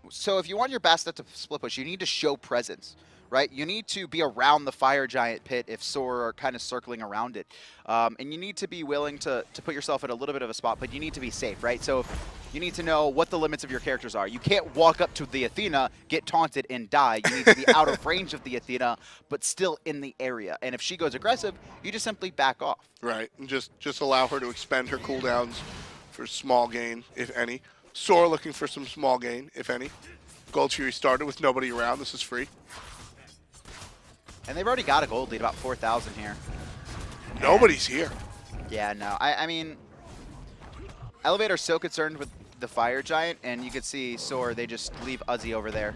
S2: So if you want your Bastet to split push, you need to show presence, right? You need to be around the Fire Giant pit if SoaR are kind of circling around it. And you need to be willing to put yourself in a little bit of a spot, but you need to be safe, right? So you need to know what the limits of your characters are. You can't walk up to the Athena, get taunted, and die. You need to be out of range of the Athena, but still in the area. And if she goes aggressive, you just simply back off.
S1: Right, and just allow her to expend her cooldowns for small gain, if any. SoaR looking for some small gain, if any. Gold Fury started with nobody around. This is free.
S2: And they've already got a gold lead, about 4,000 here.
S1: Nobody's here.
S2: Yeah, no. I mean, eLevate's so concerned with the Fire Giant, and you could see SoaR, they just leave Uzzy over there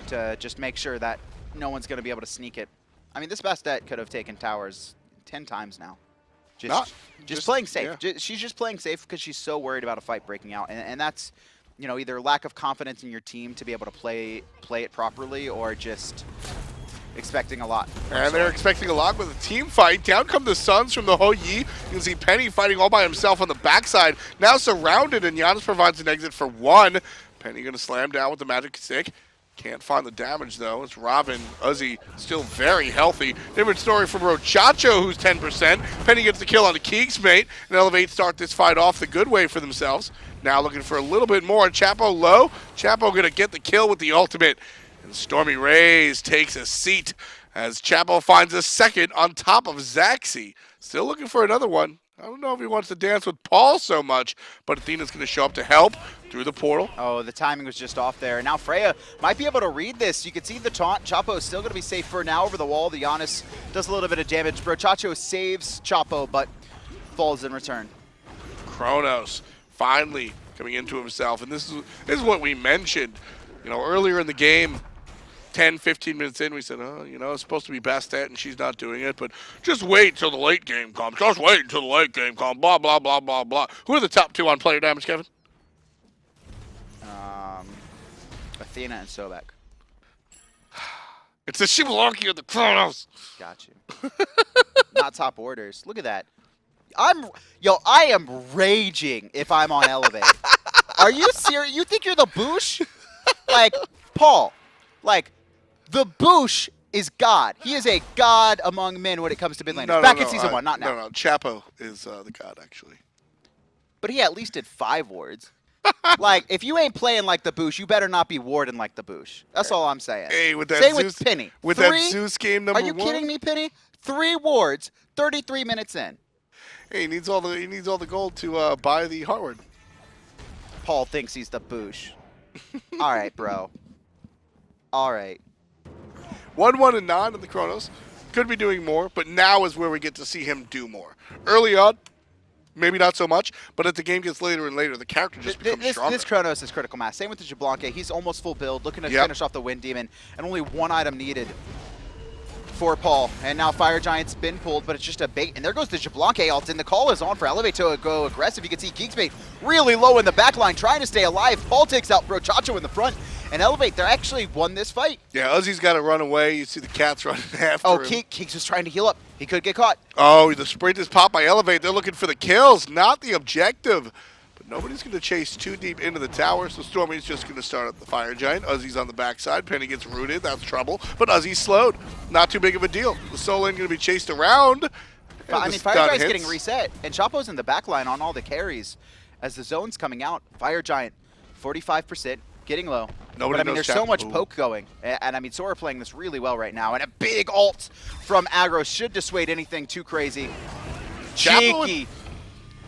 S2: to just make sure that no one's going to be able to sneak it. I mean, this Bastet could have taken towers 10 times now. Just playing safe.
S1: Yeah.
S2: She's just playing safe because she's so worried about a fight breaking out. And that's, you know, either lack of confidence in your team to be able to play it properly, or just expecting a lot.
S1: And they're expecting a lot with a team fight. Down come the Suns from the Penyyy. You can see Pennyy fighting all by himself on the backside. Now surrounded, and Janus provides an exit for 1. Pennyy going to slam down with the magic stick. Can't find the damage, though. It's Ravana. Uzzy still very healthy. Different story from Rachacho, who's 10%. Pennyy gets the kill on the KeegsMate, and eLevate start this fight off the good way for themselves. Now looking for a little bit more. Chapo low. Chapo going to get the kill with the ultimate. And StormyRays takes a seat as Chapo finds a second on top of Zachsy. Still looking for another one. I don't know if he wants to dance with Paul so much, but Athena's going to show up to help through the portal.
S2: Oh, the timing was just off there. Now Freya might be able to read this. You can see the taunt. Chapo is still going to be safe for now over the wall. The Janus does a little bit of damage. Rachacho saves Chapo, but falls in return.
S1: Chronos finally coming into himself, and this is what we mentioned. You know, earlier in the game, 10, 15 minutes in, we said, oh, you know, it's supposed to be Bastet and she's not doing it, but just wait till the late game comes. Just wait until the late game comes. Blah, blah, blah, blah, blah. Who are the top 2 on player damage, Kevin?
S2: Athena and Sobek.
S1: It's the Xbalanque of the Chronos.
S2: Got you. Not top orders. Look at that. I am raging if I'm on eLevate. Are you serious? You think you're the Boosh? Like, Paul, like, the Boosh is God. He is a god among men when it comes to mid laners. Back in Season 1, not now.
S1: No, Chapo is the god, actually.
S2: But he at least did 5 wards. Like, if you ain't playing like the Boosh, you better not be warding like the Boosh. That's all I'm saying.
S1: Hey, with that
S2: Same
S1: Zeus,
S2: with Penny.
S1: With
S2: 3,
S1: that Zeus game number 1.
S2: Are you kidding me, Penny? 3 wards, 33 minutes in.
S1: Hey, he needs all the gold to buy the hardware.
S2: Paul thinks he's the Boosh. All right, bro. All right.
S1: 1-1 and 9 in the Chronos. Could be doing more, but now is where we get to see him do more. Early on, maybe not so much, but as the game gets later and later, the character just becomes stronger.
S2: This Chronos is critical mass. Same with the Xbalanque. He's almost full build, looking to finish off the Wind Demon, and only 1 item needed for Paul. And now Fire Giant's been pulled, but it's just a bait. And there goes the Xbalanque ult, and the call is on for eLevate to go aggressive. You can see KeegsMate really low in the back line, trying to stay alive. Paul takes out Brochacho in the front, and eLevate, they actually won this fight.
S1: Yeah, Uzzy's got to run away. You see the cats running after him.
S2: Keeks was trying to heal up. He could get caught.
S1: Oh, the sprint is popped by eLevate. They're looking for the kills, not the objective. But nobody's going to chase too deep into the tower, so Stormy's just going to start at the Fire Giant. Uzzy's on the backside. Penny gets rooted. That's trouble. But Uzzy's slowed. Not too big of a deal. The soul lane going to be chased around.
S2: I mean, Fire Giant's getting reset, and Chapo's in the back line on all the carries. As the zone's coming out, Fire Giant, 45%, getting low.
S1: Nobody
S2: but I mean, there's so much poke going. And I mean, SoaR playing this really well right now. And a big ult from Aggro should dissuade anything too crazy. Cheeky.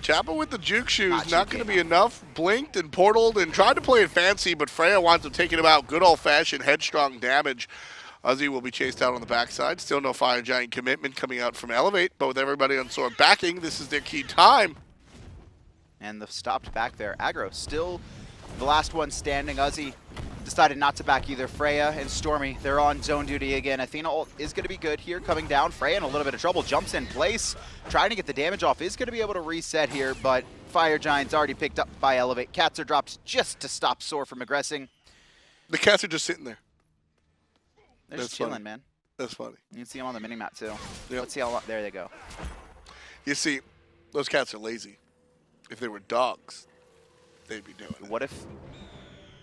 S1: Chapo with the juke shoes, not going to be enough. Blinked and portaled and tried to play it fancy, but Freya winds up taking him out. Good old-fashioned headstrong damage. Uzzy will be chased out on the backside. Still no Fire Giant commitment coming out from eLevate, but with everybody on SoaR backing, this is their key time.
S2: And the stopped back there. Aggro still the last one standing. Uzzy decided not to back either. Freya and Stormy, they're on zone duty again. Athena ult is going to be good here coming down. Freya in a little bit of trouble, jumps in place, trying to get the damage off, is going to be able to reset here, but Fire Giant's already picked up by eLevate. Cats are dropped just to stop SoaR from aggressing.
S1: The cats are just sitting there.
S2: They're just chilling, man.
S1: That's funny.
S2: You can see them on the minimap too.
S1: Yep.
S2: Let's see how long. There they go.
S1: You see, those cats are lazy. If they were dogs, they'd be doing it.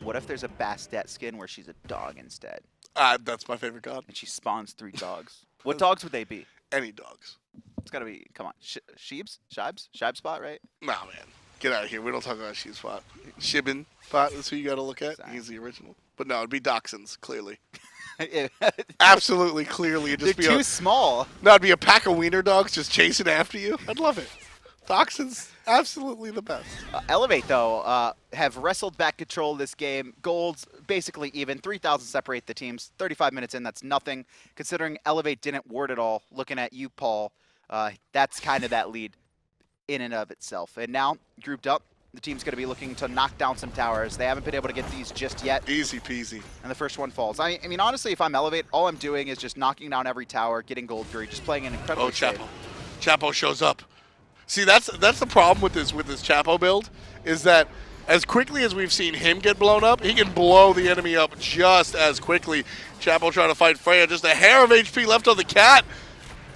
S2: What if there's a Bastet skin where she's a dog instead?
S1: That's my favorite god.
S2: And she spawns 3 dogs. What dogs would they be?
S1: Any dogs.
S2: It's got to be, come on, Sheebs? Shibes spot, right?
S1: Nah, man. Get out of here. We don't talk about Sheep spot. Shibin spot is who you got to look at.
S2: Sorry.
S1: He's the original. But no, it'd be Dachshunds, clearly. Absolutely, clearly. It'd just
S2: They're too small.
S1: No, it'd be a pack of wiener dogs just chasing after you. I'd love it. Dachshunds, absolutely the best.
S2: eLevate, though, have wrestled back control this game. Gold's basically even. 3,000 separate the teams. 35 minutes in, that's nothing. Considering eLevate didn't ward at all, looking at you, Paul, that's kind of that lead in and of itself. And now, grouped up, the team's going to be looking to knock down some towers. They haven't been able to get these just yet.
S1: Easy peasy.
S2: And the first one falls. I mean, honestly, if I'm eLevate, all I'm doing is just knocking down every tower, getting Gold Fury, just playing an incredible
S1: Chapo. Chapo shows up. See, that's the problem with this Chapo build, is that as quickly as we've seen him get blown up, he can blow the enemy up just as quickly. Chapo trying to fight Freya, just a hair of HP left on the cat.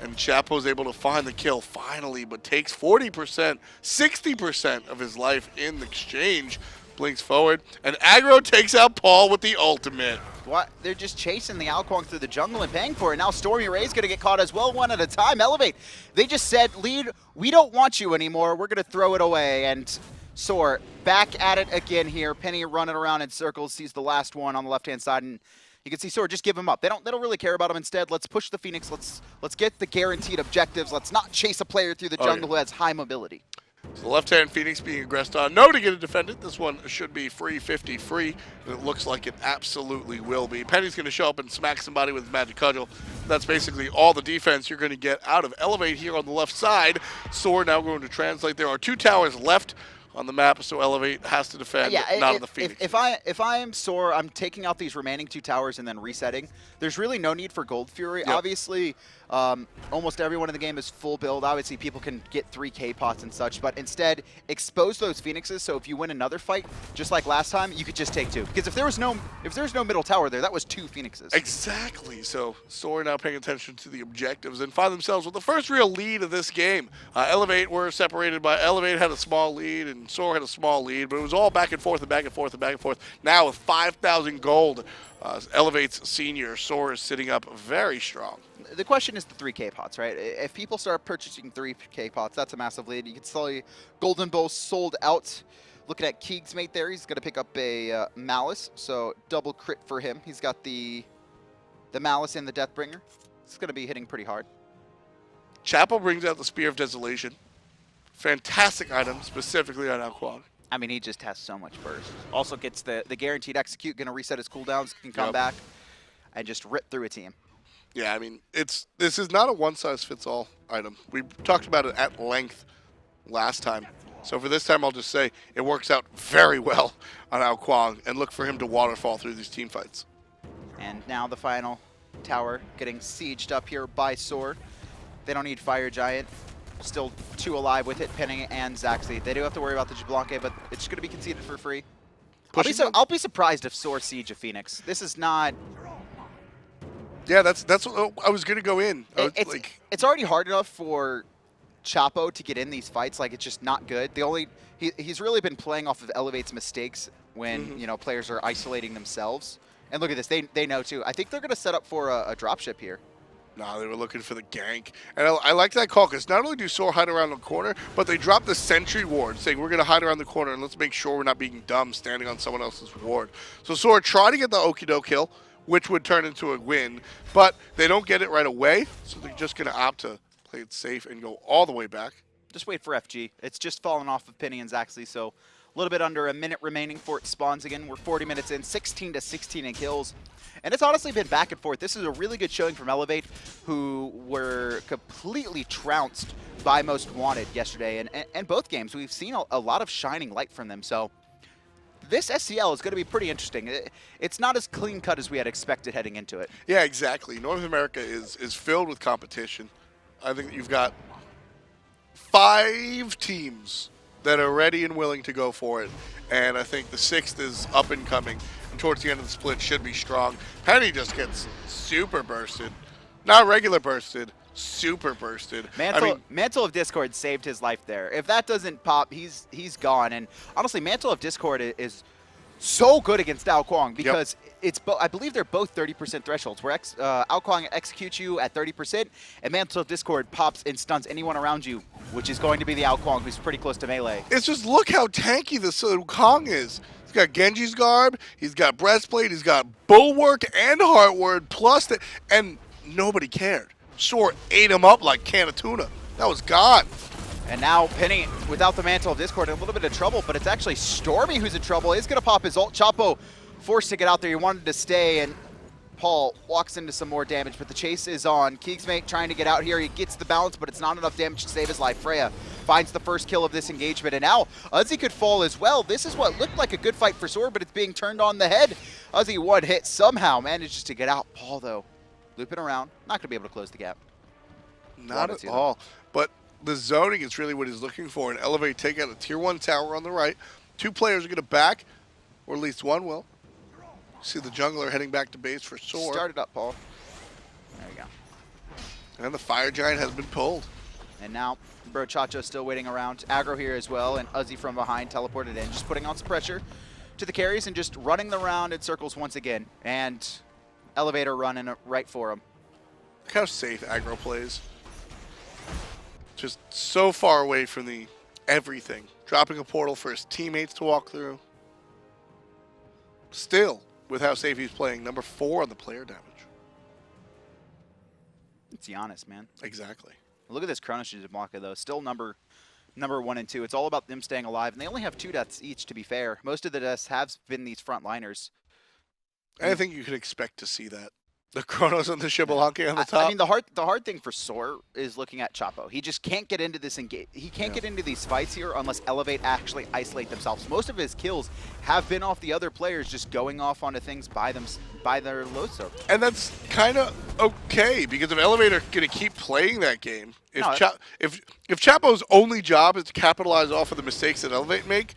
S1: And Chapo's able to find the kill finally, but takes 40%, 60% of his life in the exchange. Blinks forward, and Aggro takes out Paul with the ultimate.
S2: What? They're just chasing the Kuang through the jungle and paying for it. Now StormyRays going to get caught as well, one at a time. eLevate, they just said, lead, we don't want you anymore. We're going to throw it away. And SoaR back at it again here. Penny running around in circles, sees the last one on the left-hand side, and you can see SoaR just give him up. They don't really care about him. Instead, let's push the Phoenix. Let's get the guaranteed objectives. Let's not chase a player through the jungle who has high mobility.
S1: So the left-hand Phoenix being aggressed on. No to get it defended. This one should be free, 50 free. And it looks like it absolutely will be. Penny's going to show up and smack somebody with his magic cudgel. That's basically all the defense you're going to get out of eLevate here on the left side. SoaR now going to translate. There are 2 towers left on the map, so eLevate has to defend, not on the Phoenix.
S2: If I'm SoaR, I'm taking out these remaining 2 towers and then resetting. There's really no need for Gold Fury.
S1: Yep.
S2: Obviously, almost everyone in the game is full build. Obviously, people can get 3K pots and such, but instead, expose those Phoenixes, so if you win another fight, just like last time, you could just take 2. Because if there's no middle tower there, that was 2 Phoenixes.
S1: Exactly. So SoaR now paying attention to the objectives and find themselves with the first real lead of this game. eLevate were separated by eLevate had a small lead, and and SoaR had a small lead, but it was all back and forth and back and forth and back and forth. Now with 5,000 gold, eLevate's senior, SoaR is sitting up very strong.
S2: The question is the 3K pots, right? If people start purchasing 3K pots, that's a massive lead. You can see Golden Bow sold out. Looking at KeegsMate there, he's going to pick up a Malice, so double crit for him. He's got the Malice and the Deathbringer. It's going to be hitting pretty hard.
S1: Chapo brings out the Spear of Desolation. Fantastic item, specifically on Kuang.
S2: I mean, he just has so much burst. Also gets the guaranteed execute, going to reset his cooldowns, can come back and just rip through a team.
S1: Yeah, I mean, this is not a one-size-fits-all item. We talked about it at length last time. So for this time, I'll just say it works out very well on Kuang, and look for him to waterfall through these team fights.
S2: And now the final tower getting sieged up here by SoaR. They don't need Fire Giant. Still 2 alive with it, Pennyy and Zachsy. They do have to worry about the Xbalanque, but it's going to be conceded for free. I'll be surprised if SoaR siege a Phoenix. This is not...
S1: Yeah, that's what I was going to go in.
S2: It's already hard enough for Chapo to get in these fights. Like, it's just not good. He's really been playing off of eLevate's mistakes when players are isolating themselves. And look at this, they know too. I think they're going to set up for a dropship here.
S1: No, they were looking for the gank. And I like that call, because not only do SoaR hide around the corner, but they drop the sentry ward, saying we're going to hide around the corner and let's make sure we're not being dumb standing on someone else's ward. So SoaR try to get the Okido kill, which would turn into a win, but they don't get it right away, so they're just going to opt to play it safe and go all the way back.
S2: Just wait for FG. It's just fallen off of Pennyy and Zachsy, so a little bit under a minute remaining for it spawns again. We're 40 minutes in, 16-16 in kills. And it's honestly been back and forth. This is a really good showing from eLevate, who were completely trounced by Most Wanted yesterday. And both games, we've seen a lot of shining light from them. So this SCL is going to be pretty interesting. It's not as clean-cut as we had expected heading into it.
S1: Yeah, exactly. North America is filled with competition. I think you've got 5 teams that are ready and willing to go for it. And I think the 6th is up and coming. And towards the end of the split should be strong. Pennyy just gets super bursted. Not regular bursted, super bursted.
S2: Mantle of Discord saved his life there. If that doesn't pop, he's gone. And honestly, Mantle of Discord is so good against Kuang, because I believe they're both 30% thresholds, where Kuang executes you at 30%, and Mantle of Discord pops and stuns anyone around you, which is going to be the Kuang, who's pretty close to melee.
S1: It's just, look how tanky this Wukong is. He's got Genji's Garb, he's got Breastplate, he's got Bulwark and Heartward, plus and nobody cared. SoaR ate him up like can of tuna. That was gone.
S2: And now Pennyy, without the Mantle of Discord, in a little bit of trouble, but it's actually Stormy who's in trouble. He's going to pop his ult. Chapo forced to get out there. He wanted to stay, and Paul walks into some more damage, but the chase is on. KeegsMate trying to get out here. He gets the balance, but it's not enough damage to save his life. Freya finds the first kill of this engagement, and now Uzzy could fall as well. This is what looked like a good fight for SoaR, but it's being turned on the head. Uzzy, one hit, somehow manages to get out. Paul, though, looping around, not going to be able to close the gap.
S1: Not at all. But the zoning is really what he's looking for. And eLevate take out a tier 1 tower on the right. 2 players are going to back, or at least one will. See the jungler heading back to base for SoaR.
S2: Start it up, Paul. There you go.
S1: And the Fire Giant has been pulled.
S2: And now Brochacho still waiting around. Aggro here as well, and Uzzy from behind teleported in, just putting on some pressure to the carries and just running the round in circles once again. And Elevator running right for him.
S1: Look how safe Aggro plays. Just so far away from the everything. Dropping a portal for his teammates to walk through. Still, with how safe he's playing, number 4 on the player damage.
S2: It's Janus, man.
S1: Exactly.
S2: Look at this Chronos Xbalanque, though. Still number 1 and 2. It's all about them staying alive, and they only have 2 deaths each, to be fair. Most of the deaths have been these frontliners.
S1: I think you could expect to see that. The Chronos and the Xbalanque on the top.
S2: I mean, the hard thing for SoaR is looking at Chapo. He just can't get into this He can't get into these fights here unless eLevate actually isolate themselves. Most of his kills have been off the other players just going off onto things by their low server.
S1: And that's kind of okay, because if eLevate are going to keep playing that game, if Chapo's only job is to capitalize off of the mistakes that eLevate make,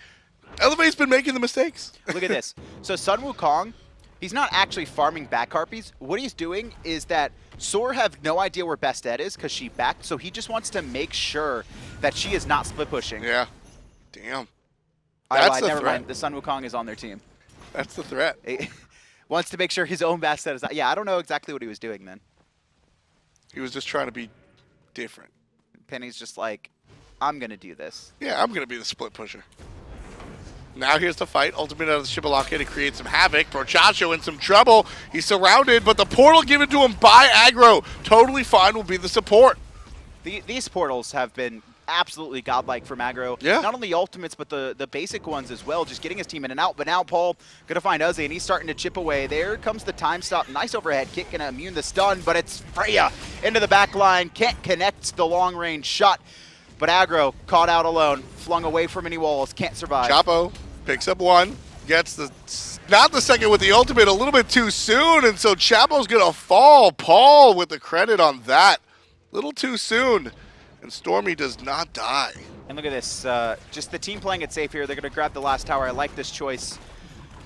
S1: eLevate's been making the mistakes.
S2: Look at this. So Sun Wukong, he's not actually farming back harpies. What he's doing is that SoaR have no idea where Bastet is because she backed, so he just wants to make sure that she is not split pushing.
S1: Yeah. Damn.
S2: I
S1: That's
S2: lied,
S1: the
S2: never
S1: threat.
S2: mind. The Sun Wukong is on their team.
S1: That's the threat.
S2: He wants to make sure his own Bastet is not. Yeah, I don't know exactly what he was doing then.
S1: He was just trying to be different.
S2: Penny's just like, I'm going to do this.
S1: Yeah, I'm going to be the split pusher. Now here's the fight. Ultimate out of the Xbalanque to create some havoc. Brochacho in some trouble. He's surrounded, but the portal given to him by aggro. Totally fine will be the support.
S2: These portals have been absolutely godlike from aggro.
S1: Yeah.
S2: Not only ultimates, but the basic ones as well, just getting his team in and out. But now Paul going to find Uzzy, and he's starting to chip away. There comes the time stop. Nice overhead kick, going to immune the stun, but it's Freya into the back line. Can't connect the long-range shot. But aggro caught out alone, flung away from any walls, can't survive.
S1: Chapo picks up one, gets the not the second with the ultimate a little bit too soon, and so Chapo's gonna fall. Paul with the credit on that. Little too soon, and Stormy does not die.
S2: And look at this, just the team playing it safe here. They're gonna grab the last tower. I like this choice.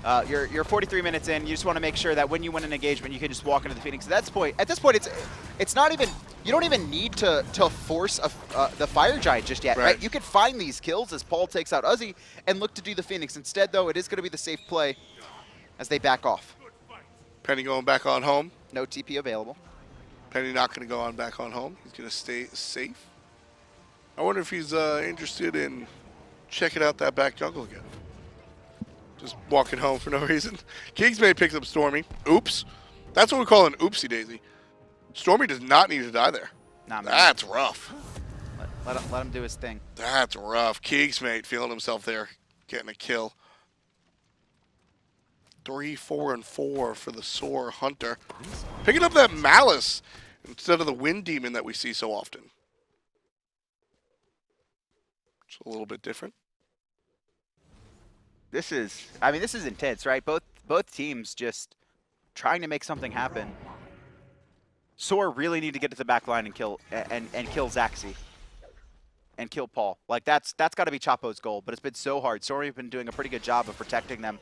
S2: You're 43 minutes in. You just want to make sure that when you win an engagement, you can just walk into the Phoenix. At this point, it's not even. You don't even need to force the Fire Giant just yet, right? You can find these kills as Paul takes out Uzzy and look to do the Phoenix. Instead, though, it is going to be the safe play as they back off.
S1: Penny going back on home.
S2: No TP available.
S1: Penny not going to go on back on home. He's going to stay safe. I wonder if he's interested in checking out that back jungle again. Just walking home for no reason. KeegsMate picks up Stormy. Oops. That's what we call an oopsie daisy. Stormy does not need to die there.
S2: Nah, man.
S1: That's rough.
S2: Let him do his thing.
S1: That's rough. KeegsMate feeling himself there, getting a kill. 3, 4, and 4 for the SoaR Hunter. Picking up that Malice instead of the Wind Demon that we see so often. It's a little bit different.
S2: This is intense, right? Both teams just trying to make something happen. SoaR really need to get to the back line and kill Zachsy. And kill Paul. Like that's got to be Chapo's goal, but it's been so hard. SoaR have been doing a pretty good job of protecting them.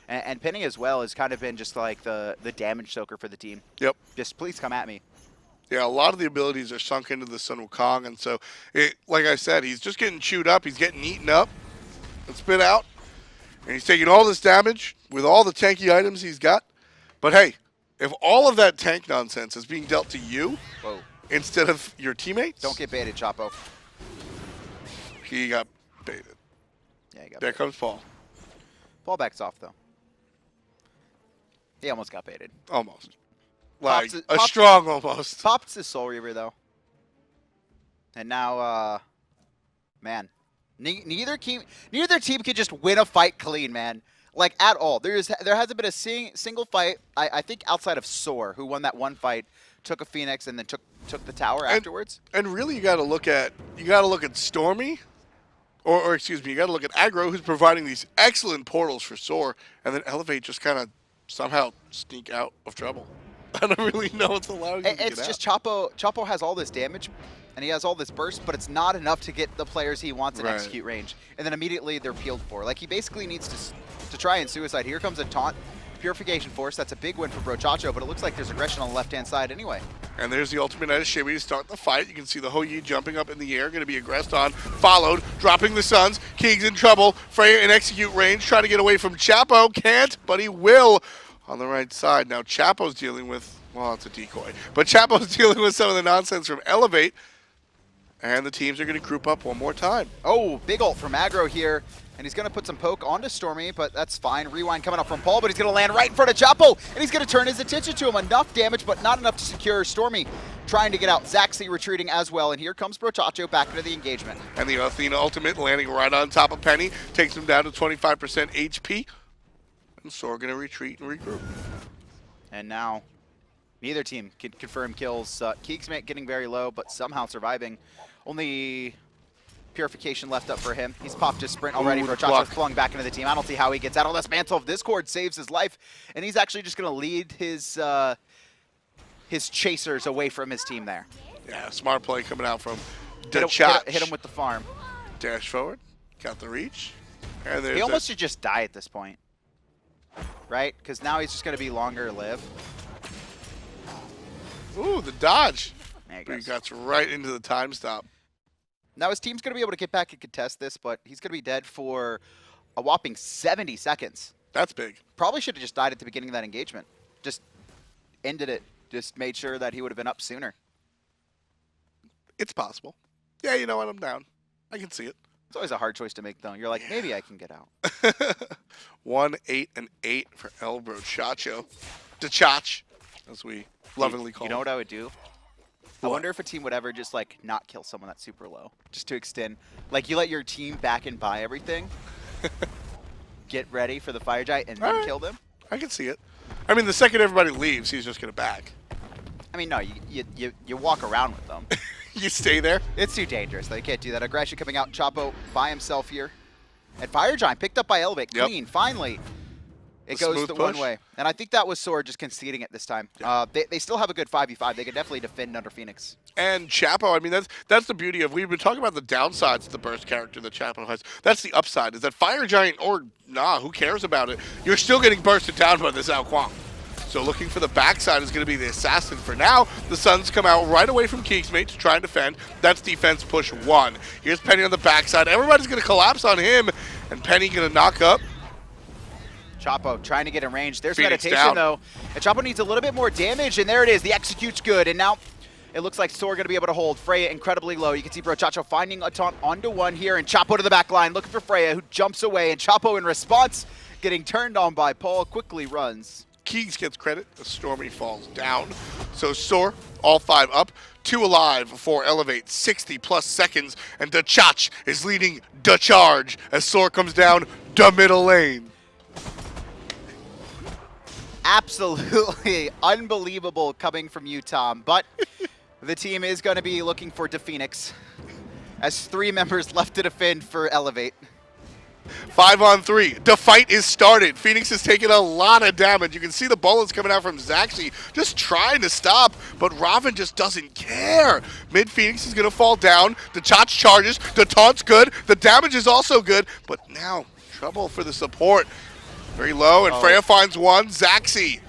S2: And Pennyy as well has kind of been just like the damage soaker for the team.
S1: Yep.
S2: Just please come at me.
S1: Yeah, a lot of the abilities are sunk into the Sun Wukong, and so, like I said, he's just getting chewed up. He's getting eaten up and spit out. And he's taking all this damage with all the tanky items he's got. But hey, if all of that tank nonsense is being dealt to you instead of your teammates.
S2: Don't get baited, Chapo.
S1: He got baited.
S2: Yeah, he got
S1: There
S2: baited.
S1: comes Paul.
S2: Paul backs off, though. He almost got baited.
S1: Almost. Like,
S2: Pops
S1: strong almost.
S2: Pops his Soul Reaver, though. And now, man. Neither team could just win a fight clean, man. Like, at all. There hasn't been a single fight, I think, outside of SoaR, who won that one fight, took a Phoenix, and then took the tower afterwards.
S1: And really, you got to look at Stormy, or excuse me, you got to look at aggro, who's providing these excellent portals for SoaR, and then eLevate just kind of somehow sneak out of trouble. I don't really know what's allowing him to get
S2: It's just Chapo has all this damage, and he has all this burst, but it's not enough to get the players he wants in execute range. And then immediately they're peeled for. Like, he basically needs to try and suicide. Here comes a taunt. Purification Force, that's a big win for Brochacho, but it looks like there's aggression on the left-hand side anyway.
S1: And there's the ultimate out of Shibby to start the fight. You can see the Ho-Yi jumping up in the air, going to be aggressed on, followed, dropping the Suns. Keegs in trouble. Freya in execute range, trying to get away from Chapo. Can't, but he will on the right side. Now Chapo's dealing with, well, it's a decoy, but Chapo's dealing with some of the nonsense from eLevate, and the teams are going to group up one more time.
S2: Oh, big ult from aggro here. And he's going to put some poke onto Stormy, but that's fine. Rewind coming up from Paul, but he's going to land right in front of Chapo, and he's going to turn his attention to him. Enough damage, but not enough to secure Stormy. Trying to get out. Zachsy retreating as well, and here comes Brochacho back into the engagement.
S1: And the Athena ultimate landing right on top of Penny, takes him down to 25% HP. And SoaR going to retreat and regroup.
S2: And now, neither team can confirm kills. KeegsMate getting very low, but somehow surviving. Only Purification left up for him. He's popped his sprint already. Brochacho flung back into the team. I don't see how he gets out. Oh, this Mantle of Discord saves his life, and he's actually just going to lead his chasers away from his team there.
S1: Yeah, smart play coming out from
S2: Hit him with the farm.
S1: Dash forward, got the reach. And there's
S2: he almost should just die at this point, right? Because now he's just going to be longer live.
S1: Ooh, the dodge.
S2: There he
S1: He
S2: goes.
S1: got right into the time stop.
S2: Now his team's going to be able to get back and contest this, but he's going to be dead for a whopping 70 seconds.
S1: That's big.
S2: Probably should have just died at the beginning of that engagement. Just ended it. Just made sure that he would have been up sooner.
S1: It's possible. Yeah, you know what? I'm down. I can see it.
S2: It's always a hard choice to make, though. You're like, maybe I can get out.
S1: 1, 8, and 8 for ElAggro. Dechach, as we lovingly call
S2: You know
S1: him.
S2: what I would do? I wonder if a team would ever just, like, not kill someone that's super low. Just to extend. Like, you let your team back and buy everything. Get ready for the Fire Giant and then kill them.
S1: I can see it. I mean, the second everybody leaves, he's just going to back.
S2: I mean, no, you walk around with them.
S1: You stay there?
S2: It's too dangerous. They can't do that. Aggression coming out. Chapo by himself here. And Fire Giant picked up by eLevate. Clean. Finally. It goes the one way. And I think that was SoaR just conceding it this time. Yeah. They still have a good 5v5. They could definitely defend under Phoenix.
S1: And Chapo, I mean, that's the beauty of, we've been talking about the downsides of the burst character that Chapo has. That's the upside, is that Fire Giant, or nah, who cares about it? You're still getting bursted down by this Kuang. So looking for the backside is going to be the assassin for now. The Suns come out right away from KeegsMate to try and defend. That's defense push 1. Here's Pennyy on the backside. Everybody's going to collapse on him, and Pennyy going to knock up.
S2: Chapo trying to get in range. There's
S1: Phoenix
S2: meditation,
S1: down.
S2: though. And Chapo needs a little bit more damage, and there it is. The execute's good, and now it looks like SoaR going to be able to hold Freya incredibly low. You can see Brochacho finding a taunt onto one here, and Chapo to the back line, looking for Freya, who jumps away, and Chapo in response, getting turned on by Paul, quickly runs.
S1: Keegs gets credit. The Stormy falls down. So SoaR, all 5 up. 2 alive for eLevate, 60+ seconds. And Dechach is leading the charge as SoaR comes down the middle lane.
S2: Absolutely unbelievable coming from you, Tom. But the team is going to be looking for Phoenix as 3 members left to defend for eLevate.
S1: 5 on 3. The fight is started. Phoenix is taking a lot of damage. You can see the bullets coming out from Zachsy just trying to stop, but Ravana just doesn't care. Mid Phoenix is going to fall down. The Dechach charges. The taunt's good. The damage is also good, but now trouble for the support. Very low, and Freya finds one. Zachsy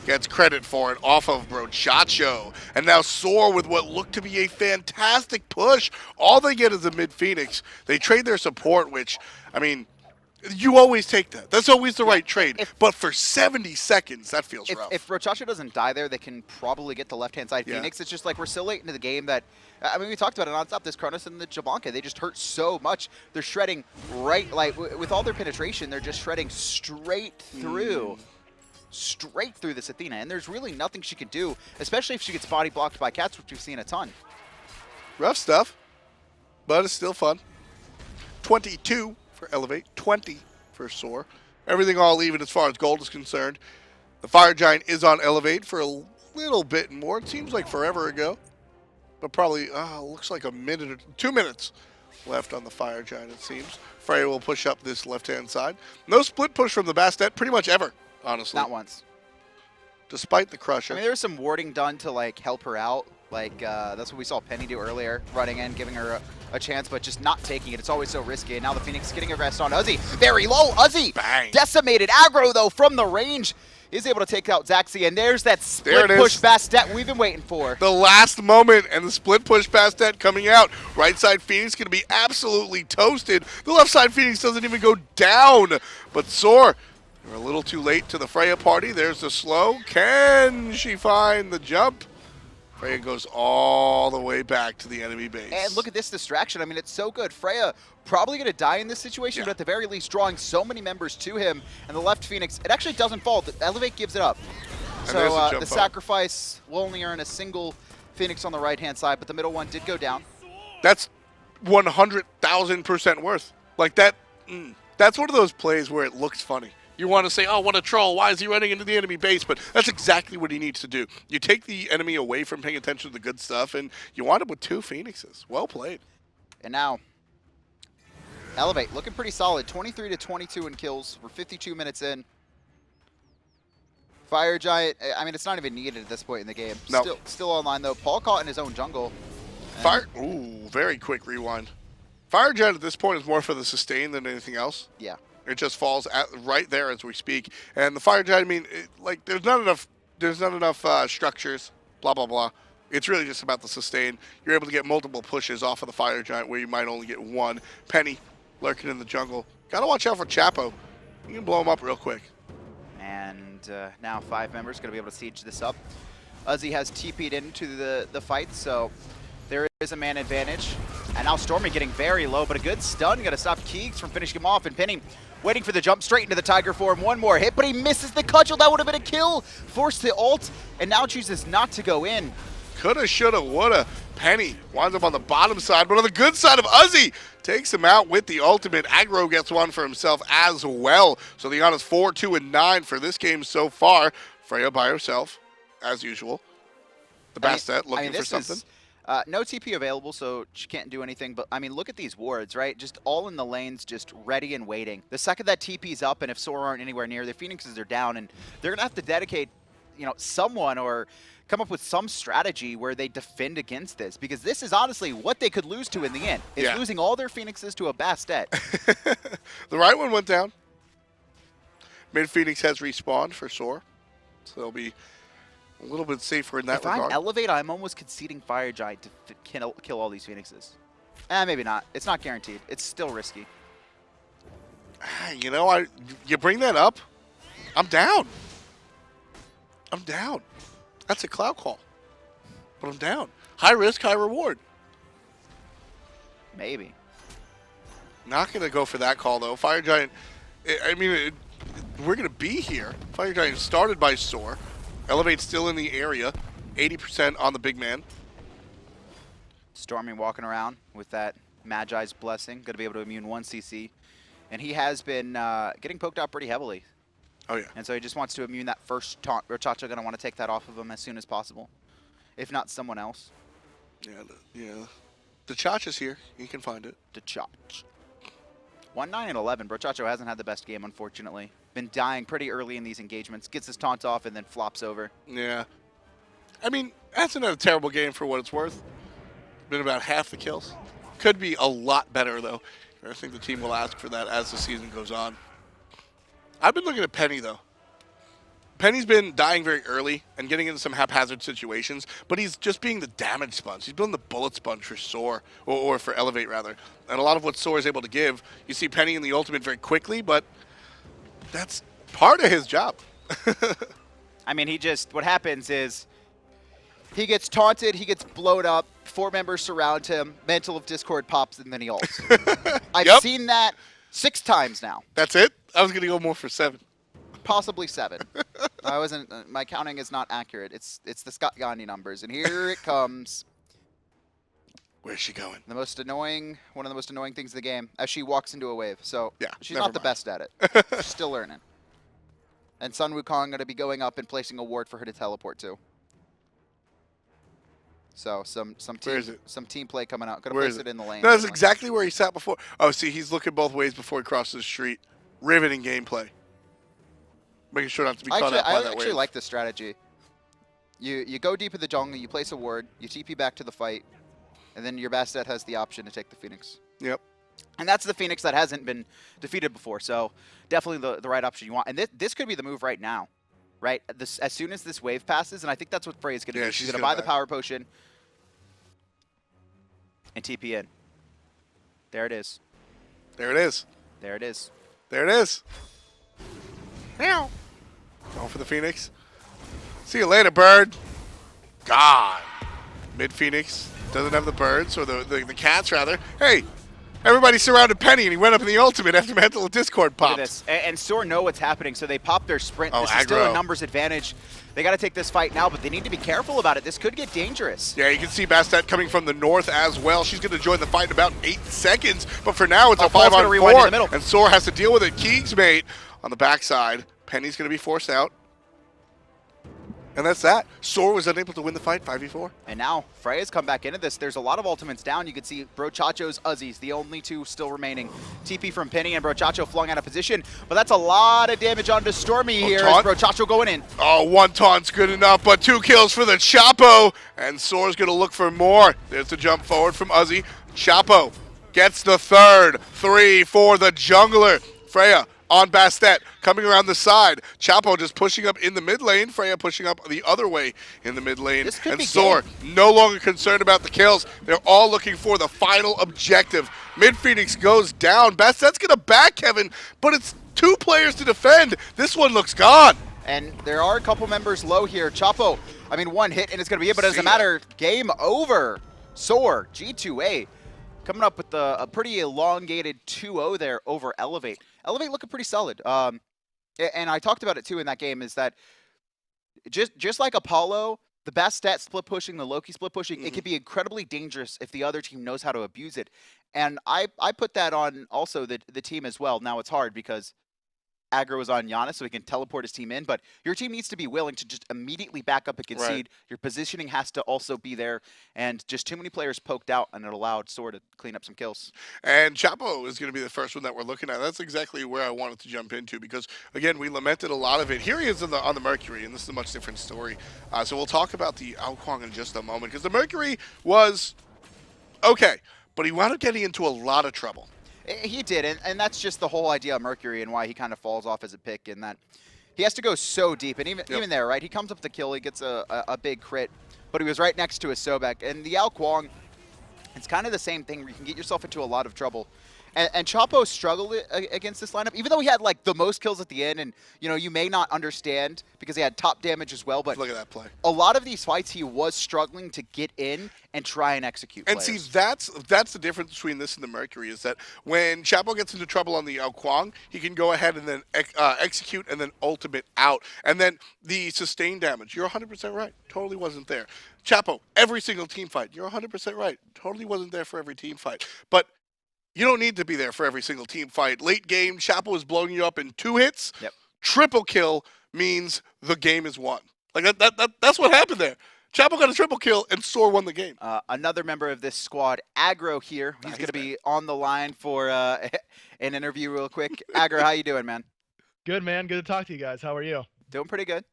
S1: gets credit for it off of Brochacho. And now SoaR with what looked to be a fantastic push. All they get is a mid Phoenix. They trade their support, which, I mean, you always take that. That's always the right trade. But for 70 seconds, that feels rough.
S2: If Brochacho doesn't die there, they can probably get the left-hand side Phoenix. It's just like we're so late into the game that, I mean, we talked about it nonstop. This Chronos and the Xbalanque, they just hurt so much. They're shredding right, like, with all their penetration, they're just shredding straight through. Straight through this Athena. And there's really nothing she can do, especially if she gets body blocked by cats, which we've seen a ton.
S1: Rough stuff, but it's still fun. 22 for eLevate, 20 for SoaR. Everything all even as far as gold is concerned. The Fire Giant is on eLevate for a little bit more. It seems like forever ago, but probably looks like a minute or 2 minutes left on the Fire Giant, it seems. Freya will push up this left-hand side. No split push from the Bastet pretty much ever, honestly.
S2: Not once.
S1: Despite the Crusher.
S2: I mean, there was some warding done to, like, help her out. Like, that's what we saw Pennyy do earlier, running in, giving her a chance, but just not taking it. It's always so risky. And now the Phoenix is getting aggressed on Uzzy. Very low. Uzzy
S1: Bang.
S2: Decimated. Aggro, though, from the range, is able to take out Zachsy. And there's that split push Bastet we've been waiting for.
S1: The last moment, and the split push Bastet coming out. Right side Phoenix going to be absolutely toasted. The left side Phoenix doesn't even go down. But SoaR, they're a little too late to the Freya party. There's the slow. Can she find the jump? Freya goes all the way back to the enemy base.
S2: And look at this distraction. I mean, it's so good. Freya probably going to die in this situation, but at the very least drawing so many members to him. And the left Phoenix, it actually doesn't fall. The eLevate gives it up. So the sacrifice will only earn a single Phoenix on the right-hand side, but the middle one did go down.
S1: That's 100,000% worth. Like that, that's one of those plays where it looks funny. You want to say, oh, what a troll. Why is he running into the enemy base? But that's exactly what he needs to do. You take the enemy away from paying attention to the good stuff, and you wind up with 2 Phoenixes. Well played.
S2: And now, eLevate looking pretty solid. 23 to 22 in kills. We're 52 minutes in. Fire Giant, I mean, it's not even needed at this point in the game.
S1: No.
S2: Still online, though. Paul caught in his own jungle.
S1: Ooh, very quick rewind. Fire Giant at this point is more for the sustain than anything else.
S2: Yeah.
S1: It just falls right there as we speak. And the Fire Giant, I mean, like, there's not enough structures, blah, blah, blah. It's really just about the sustain. You're able to get multiple pushes off of the Fire Giant where you might only get one. Pennyy lurking in the jungle, Gotta watch out for Chapo. You can blow him up real quick.
S2: And now 5 members going to be able to siege this up. Uzzy has TP'd into the fight, so there is a man advantage. And now Stormy getting very low, but a good stun going to stop Keegs from finishing him off. And Pennyy waiting for the jump straight into the Tiger form. One more hit, but he misses the cudgel. That would have been a kill. Forced the ult, and now chooses not to go in.
S1: Coulda, shoulda, woulda. Pennyy winds up on the bottom side, but on the good side of Uzzy takes him out with the ultimate. Aggro gets one for himself as well. So the Janus 4, 2, and 9 for this game so far. Freya by herself, as usual. The Bastet looking for something.
S2: No TP available, so she can't do anything. But, I mean, look at these wards, right? Just all in the lanes, just ready and waiting. The second that TP's up, and if SoaR aren't anywhere near, the Phoenixes are down, and they're going to have to dedicate, you know, someone or come up with some strategy where they defend against this. Because this is honestly what they could lose to in the end, is losing all their Phoenixes to a Bastet.
S1: The right one went down. Mid Phoenix has respawned for SoaR, so they'll be a little bit safer in that regard.
S2: If I'm eLevate, I'm almost conceding Fire Giant to kill all these Phoenixes. Maybe not. It's not guaranteed. It's still risky.
S1: You know, you bring that up, I'm down. I'm down. That's a cloud call. But I'm down. High risk, high reward.
S2: Maybe.
S1: Not going to go for that call, though. Fire Giant, I mean, we're going to be here. Fire Giant started by SoaR. eLevate's still in the area. 80% on the big man.
S2: Stormy walking around with that Magi's blessing. Going to be able to immune 1 CC. And he has been getting poked out pretty heavily.
S1: Oh, yeah.
S2: And so he just wants to immune that first taunt. Brochacho going to want to take that off of him as soon as possible. If not someone else.
S1: Yeah. The Chach is here. You can find it.
S2: The Chach. 1-9 and 11. Brochacho hasn't had the best game, unfortunately. Been dying pretty early in these engagements. Gets his taunt off and then flops over.
S1: Yeah. I mean, that's not a terrible game for what it's worth. Been about half the kills. Could be a lot better, though. I think the team will ask for that as the season goes on. I've been looking at Pennyy, though. Penny's been dying very early and getting into some haphazard situations, but he's just being the damage sponge. He's been the bullet sponge for SoaR, or for eLevate, rather. And a lot of what SoaR is able to give, you see Pennyy in the ultimate very quickly, but that's part of his job.
S2: I mean, what happens is he gets taunted, he gets blowed up, 4 members surround him, Mantle of Discord pops, and then he ults. I've seen that 6 times now.
S1: That's it? I was going to go more for 7.
S2: Possibly 7. I wasn't. My counting is not accurate. It's the Scott Gandhi numbers, and here it comes.
S1: Where's she going?
S2: One of the most annoying things in the game, as she walks into a wave. So
S1: yeah,
S2: she's not the best at it. She's still learning. And Sun Wukong going to be going up and placing a ward for her to teleport to. So some team play coming out. Going to place it in the lane.
S1: No, that's exactly where he sat before. Oh, see, he's looking both ways before he crosses the street. Riveting gameplay. Making sure not to be caught out by that wave.
S2: I actually like this strategy. You go deep in the jungle, you place a ward, you TP back to the fight, and then your Bastet has the option to take the Phoenix.
S1: Yep.
S2: And that's the Phoenix that hasn't been defeated before, so definitely the right option you want. And this could be the move right now, right? As soon as this wave passes, and I think that's what Freya's going to do. She's going to buy the power potion and TP in. There it is.
S1: There it is.
S2: There it is.
S1: There it is. Meow. Going for the Phoenix. See you later, bird. God. Mid Phoenix doesn't have the birds, or the cats, rather. Hey, everybody surrounded Pennyy, and he went up in the ultimate after Mantle of Discord popped.
S2: Look at this. And SoaR know what's happening, so they pop their sprint.
S1: Oh,
S2: this is still a numbers advantage. They got to take this fight now, but they need to be careful about it. This could get dangerous.
S1: Yeah, you can see Bastet coming from the north as well. She's going to join the fight in about 8 seconds, but for now it's a 5-on-4, and SoaR has to deal with it. KeegsMate on the backside. Penny's going to be forced out. And that's that. SoaR was unable to win the fight, 5v4.
S2: And now Freya's come back into this. There's a lot of ultimates down. You can see Brochacho's Uzzy's the only 2 still remaining. TP from Pennyy and Brochacho flung out of position. But that's a lot of damage onto Stormy here as Brochacho going in.
S1: Oh, 1 taunt's good enough, but 2 kills for the Chapo. And SoaR's going to look for more. There's the jump forward from Uzzy. Chapo gets the 3rd. 3 for the jungler. Freya on Bastet. Coming around the side. Chapo just pushing up in the mid lane. Freya pushing up the other way in the mid lane.
S2: This could
S1: And
S2: be
S1: SoaR no longer concerned about the kills. They're all looking for the final objective. Mid Phoenix goes down. Bastet's going to back Kevin, but it's 2 players to defend. This one looks gone.
S2: And there are a couple members low here. Chapo, I mean, 1 hit and it's going to be it, but it doesn't
S1: See ya.
S2: matter. Game over. SoaR G2A coming up with a pretty elongated 2-0 there over eLevate. eLevate looking pretty solid. And I talked about it too in that game, is that just like Apollo, the Bastet split pushing, the Loki split pushing, it can be incredibly dangerous if the other team knows how to abuse it. And I put that on also the team as well. Now it's hard because Aggro is on Janus, so he can teleport his team in, but your team needs to be willing to just immediately back up and concede.
S1: Right.
S2: Your positioning has to also be there, and just too many players poked out, and it allowed SoaR to clean up some kills.
S1: And Chapo is going to be the first one that we're looking at. That's exactly where I wanted to jump into because, again, we lamented a lot of it. Here he is on the Mercury, and this is a much different story. So we'll talk about the Wukong in just a moment because the Mercury was okay, but he wound up getting into a lot of trouble.
S2: He did, and that's just the whole idea of Mercury and why he kind of falls off as a pick, in that he has to go so deep. And even there, right, he comes up to kill, he gets a big crit, but he was right next to a Sobek. And the Kuang, it's kind of the same thing where you can get yourself into a lot of trouble. And Chapo struggled against this lineup, even though he had like the most kills at the end, and you may not understand because he had top damage as well, but
S1: look at that play.
S2: A lot of these fights he was struggling to get in and try and execute
S1: And
S2: players.
S1: see, that's the difference between this and the Mercury, is that when Chapo gets into trouble on the Kuang, he can go ahead and then execute and then ultimate out. And then the sustained damage, you're 100% right, totally wasn't there. Chapo, every single team fight, you're 100% right, totally wasn't there for every team fight. But you don't need to be there for every single team fight. Late game, Chapo is blowing you up in 2 hits.
S2: Yep.
S1: Triple kill means the game is won. Like that's what happened there. Chapo got a triple kill and SoaR won the game.
S2: Another member of this squad, Aggro here. He's going to be on the line for an interview real quick. Aggro, how you doing, man?
S3: Good, man. Good to talk to you guys. How are you?
S2: Doing pretty good.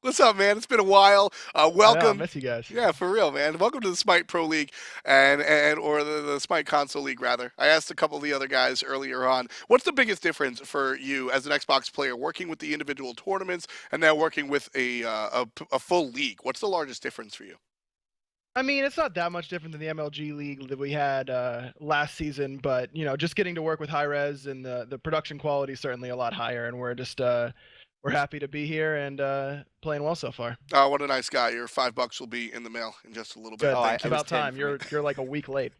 S1: What's up, man? It's been a while. Welcome.
S3: I miss you guys.
S1: Yeah, for real, man. Welcome to the Smite Pro League or the Smite Console League, rather. I asked a couple of the other guys earlier on, what's the biggest difference for you as an Xbox player working with the individual tournaments and now working with a full league? What's the largest difference for you?
S3: I mean, it's not that much different than the MLG league that we had last season, but just getting to work with hi-rez and the production quality is certainly a lot higher, and we're just we're happy to be here and playing well so far.
S1: Oh, what a nice guy. Your $5 will be in the mail in just a little bit.
S3: Good.
S2: Oh,
S3: It's about time. You're like a week late.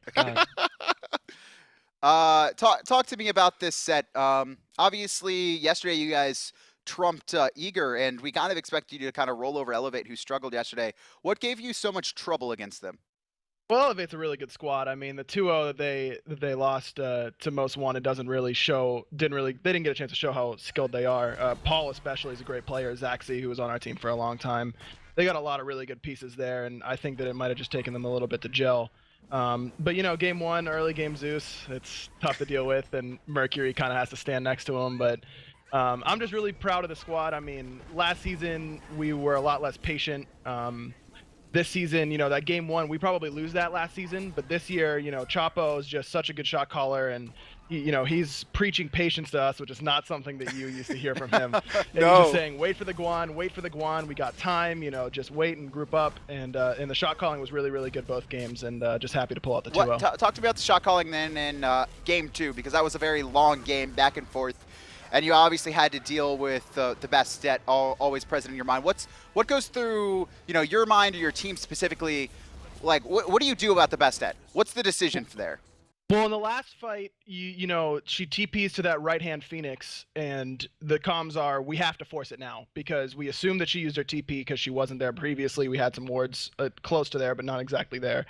S2: Talk to me about this set. Obviously, yesterday you guys trumped Eager, and we kind of expect you to kind of roll over eLevate, who struggled yesterday. What gave you so much trouble against them?
S3: Well, eLevate's a really good squad. I mean, the 2-0 that they lost to Most Wanted doesn't really show. They didn't get a chance to show how skilled they are. Paul especially is a great player. Zachsy, who was on our team for a long time. They got a lot of really good pieces there, and I think that it might have just taken them a little bit to gel. But game 1, early game Zeus, it's tough to deal with, and Mercury kind of has to stand next to him. But I'm just really proud of the squad. I mean, last season we were a lot less patient. This season, that game 1, we probably lose that last season, but this year, Chapo is just such a good shot caller, and he's preaching patience to us, which is not something that you used to hear from him. And he's just saying, wait for the Guan, we got time, just wait and group up, and the shot calling was really, really good both games, and just happy to pull out the 2-0.
S2: Talk to me about the shot calling then in game 2, because that was a very long game, back and forth. And you obviously had to deal with the Bastet always present in your mind. What goes through your mind or your team specifically? Like, what do you do about the Bastet? What's the decision for there?
S3: Well, in the last fight, she TPs to that right-hand Phoenix, and the comms are, we have to force it now, because we assume that she used her TP because she wasn't there previously. We had some wards close to there, but not exactly there.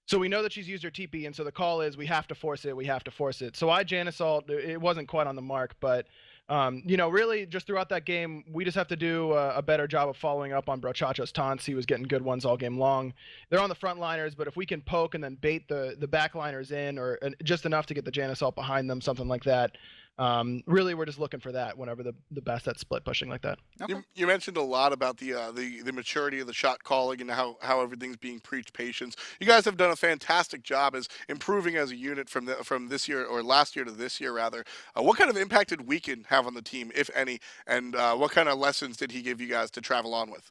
S3: So we know that she's used her TP, and so the call is, we have to force it, we have to force it. So I Janus ult, it wasn't quite on the mark, but really just throughout that game, we just have to do a better job of following up on Brochacho's taunts. He was getting good ones all game long. They're on the front liners, but if we can poke and then bait the back liners in, or just enough to get the Janus ult behind them, something like that, Really, we're just looking for that whenever the Bastet split pushing like that.
S2: Okay.
S1: You mentioned a lot about the maturity of the shot calling and how everything's being preached patience. You guys have done a fantastic job as improving as a unit from this year or last year to this year rather. What kind of impact did Weekend have on the team, if any, and what kind of lessons did he give you guys to travel on with?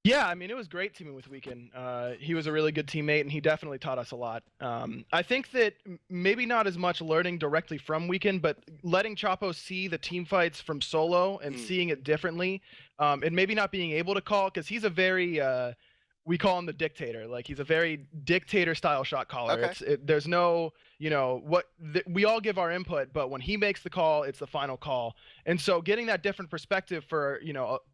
S3: Yeah, I mean, it was great teaming with Weekend. He was a really good teammate, and he definitely taught us a lot. I think that maybe not as much learning directly from Weekend, but letting Chapo see the team fights from solo and seeing it differently, and maybe not being able to call, because he's a very, we call him the dictator. Like, he's a very dictator-style shot caller.
S2: Okay.
S3: There's no, we all give our input, but when he makes the call, it's the final call. And so getting that different perspective for,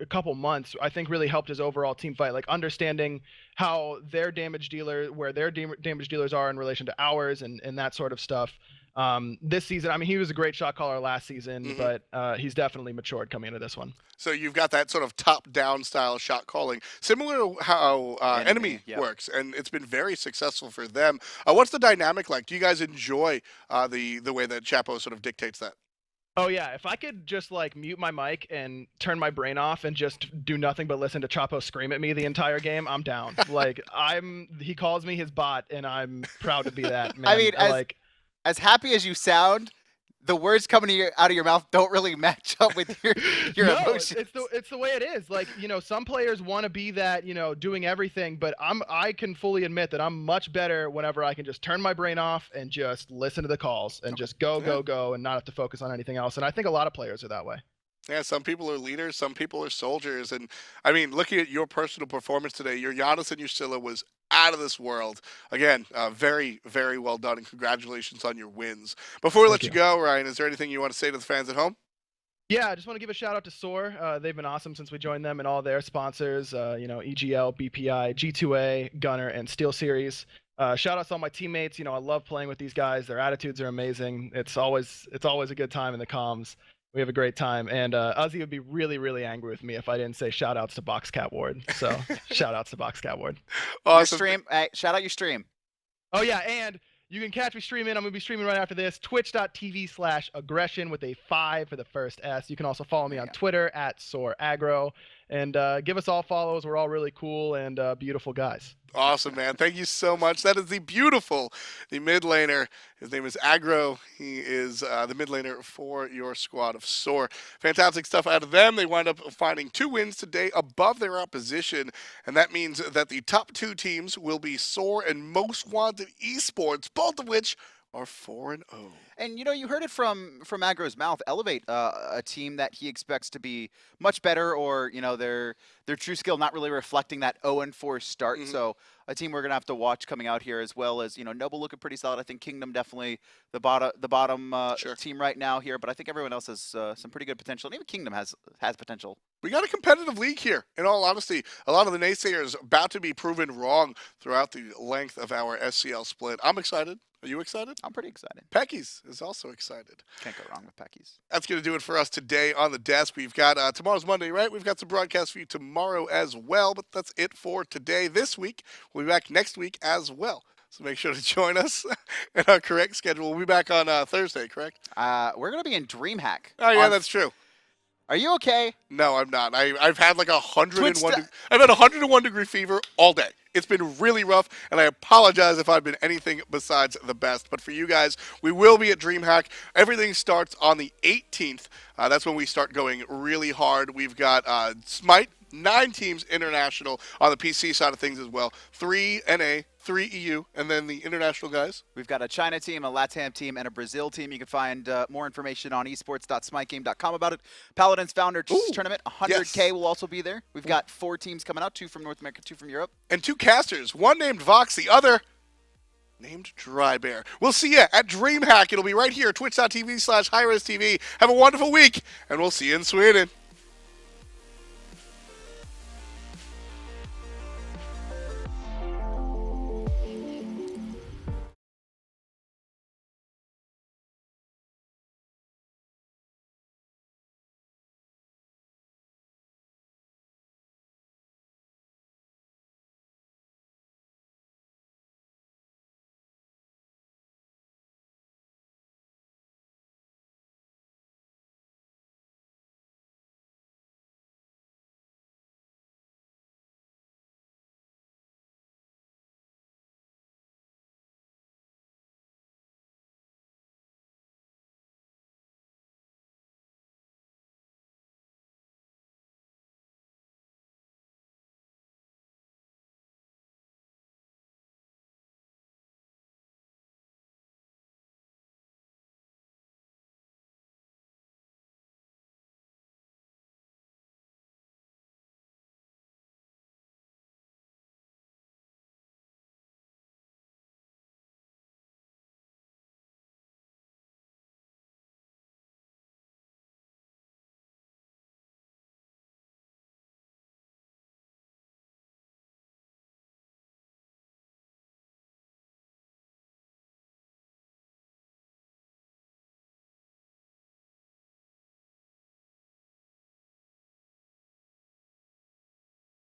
S3: a couple months, I think really helped his overall team fight, like understanding how their damage dealer, where their damage dealers are in relation to ours and that sort of stuff. This season, I mean, he was a great shot caller last season, but he's definitely matured coming into this one.
S1: So you've got that sort of top-down style shot calling, similar to how Enemy works, and it's been very successful for them. What's the dynamic like? Do you guys enjoy the way that Chapo sort of dictates that?
S3: Oh yeah, if I could just like mute my mic and turn my brain off and just do nothing but listen to Chapo scream at me the entire game, I'm down. Like he calls me his bot, and I'm proud to be that, man.
S2: I mean, as happy as you sound, the words coming out of your mouth don't really match up with your
S3: no,
S2: emotions.
S3: It's the way it is. Like, some players want to be that, doing everything, but I can fully admit that I'm much better whenever I can just turn my brain off and just listen to the calls and just go and not have to focus on anything else. And I think a lot of players are that way.
S1: Yeah, some people are leaders, some people are soldiers. And I mean, looking at your personal performance today, your Janus and your Scylla was out of this world. Again, very, very well done, and congratulations on your wins. Before we let you go, Ryan, is there anything you want to say to the fans at home?
S3: Yeah, I just want to give a shout out to SoaR. They've been awesome since we joined them, and all their sponsors, EGL, BPI, G2A, Gunner, and Steel Series. Shout out to all my teammates. I love playing with these guys. Their attitudes are amazing. It's always a good time in the comms. We have a great time, and Uzzy would be really, really angry with me if I didn't say shout outs to Boxcat Ward. So shout outs to Boxcat Ward.
S1: Awesome.
S2: Your stream, shout out your stream.
S3: Oh yeah, and you can catch me streaming. I'm gonna be streaming right after this. Twitch.tv/aggression with a 5 for the first S. You can also follow me on Twitter at SoaRAggro, and give us all follows. We're all really cool and beautiful guys.
S1: Awesome, man. Thank you so much. That is the mid laner. His name is Aggro. He is the mid laner for your squad of SoaR. Fantastic stuff out of them. They wind up finding 2 wins today above their opposition, and that means that the top 2 teams will be SoaR and Most Wanted Esports, both of which are 4-0.
S2: And you heard it from Aggro's mouth. eLevate, a team that he expects to be much better, or their true skill not really reflecting that 0-4 start. So a team we're gonna have to watch coming out here, as well as Noble looking pretty solid. I think Kingdom definitely the bottom team right now here, but I think everyone else has some pretty good potential, and even Kingdom has potential.
S1: We got a competitive league here, in all honesty. A lot of the naysayers about to be proven wrong throughout the length of our SCL split. I'm excited. Are you excited?
S2: I'm pretty excited.
S1: Pecky's is also excited.
S2: Can't go wrong with Pecky's.
S1: That's going to do it for us today on the desk. We've got tomorrow's Monday, right? We've got some broadcasts for you tomorrow as well, but that's it for today. This week, we'll be back next week as well. So make sure to join us in our correct schedule. We'll be back on Thursday, correct?
S2: We're going to be in DreamHack.
S1: Oh, yeah, that's true.
S2: Are you okay?
S1: No, I'm not. I've had like 101. I've had 101 degree fever all day. It's been really rough, and I apologize if I've been anything besides the best. But for you guys, we will be at DreamHack. Everything starts on the 18th. That's when we start going really hard. We've got Smite, 9 teams international on the PC side of things as well. 3 NA, 3 EU, and then the international guys.
S2: We've got a China team, a LATAM team, and a Brazil team. You can find more information on esports.smitegame.com about it. Paladins Founder Tournament, 100K will also be there. We've got 4 teams coming out, 2 from North America, 2 from Europe.
S1: And 2 casters, one named Vox, the other named Dry Bear. We'll see you at DreamHack. It'll be right here, twitch.tv/hi-rez TV. Have a wonderful week, and we'll see you in Sweden.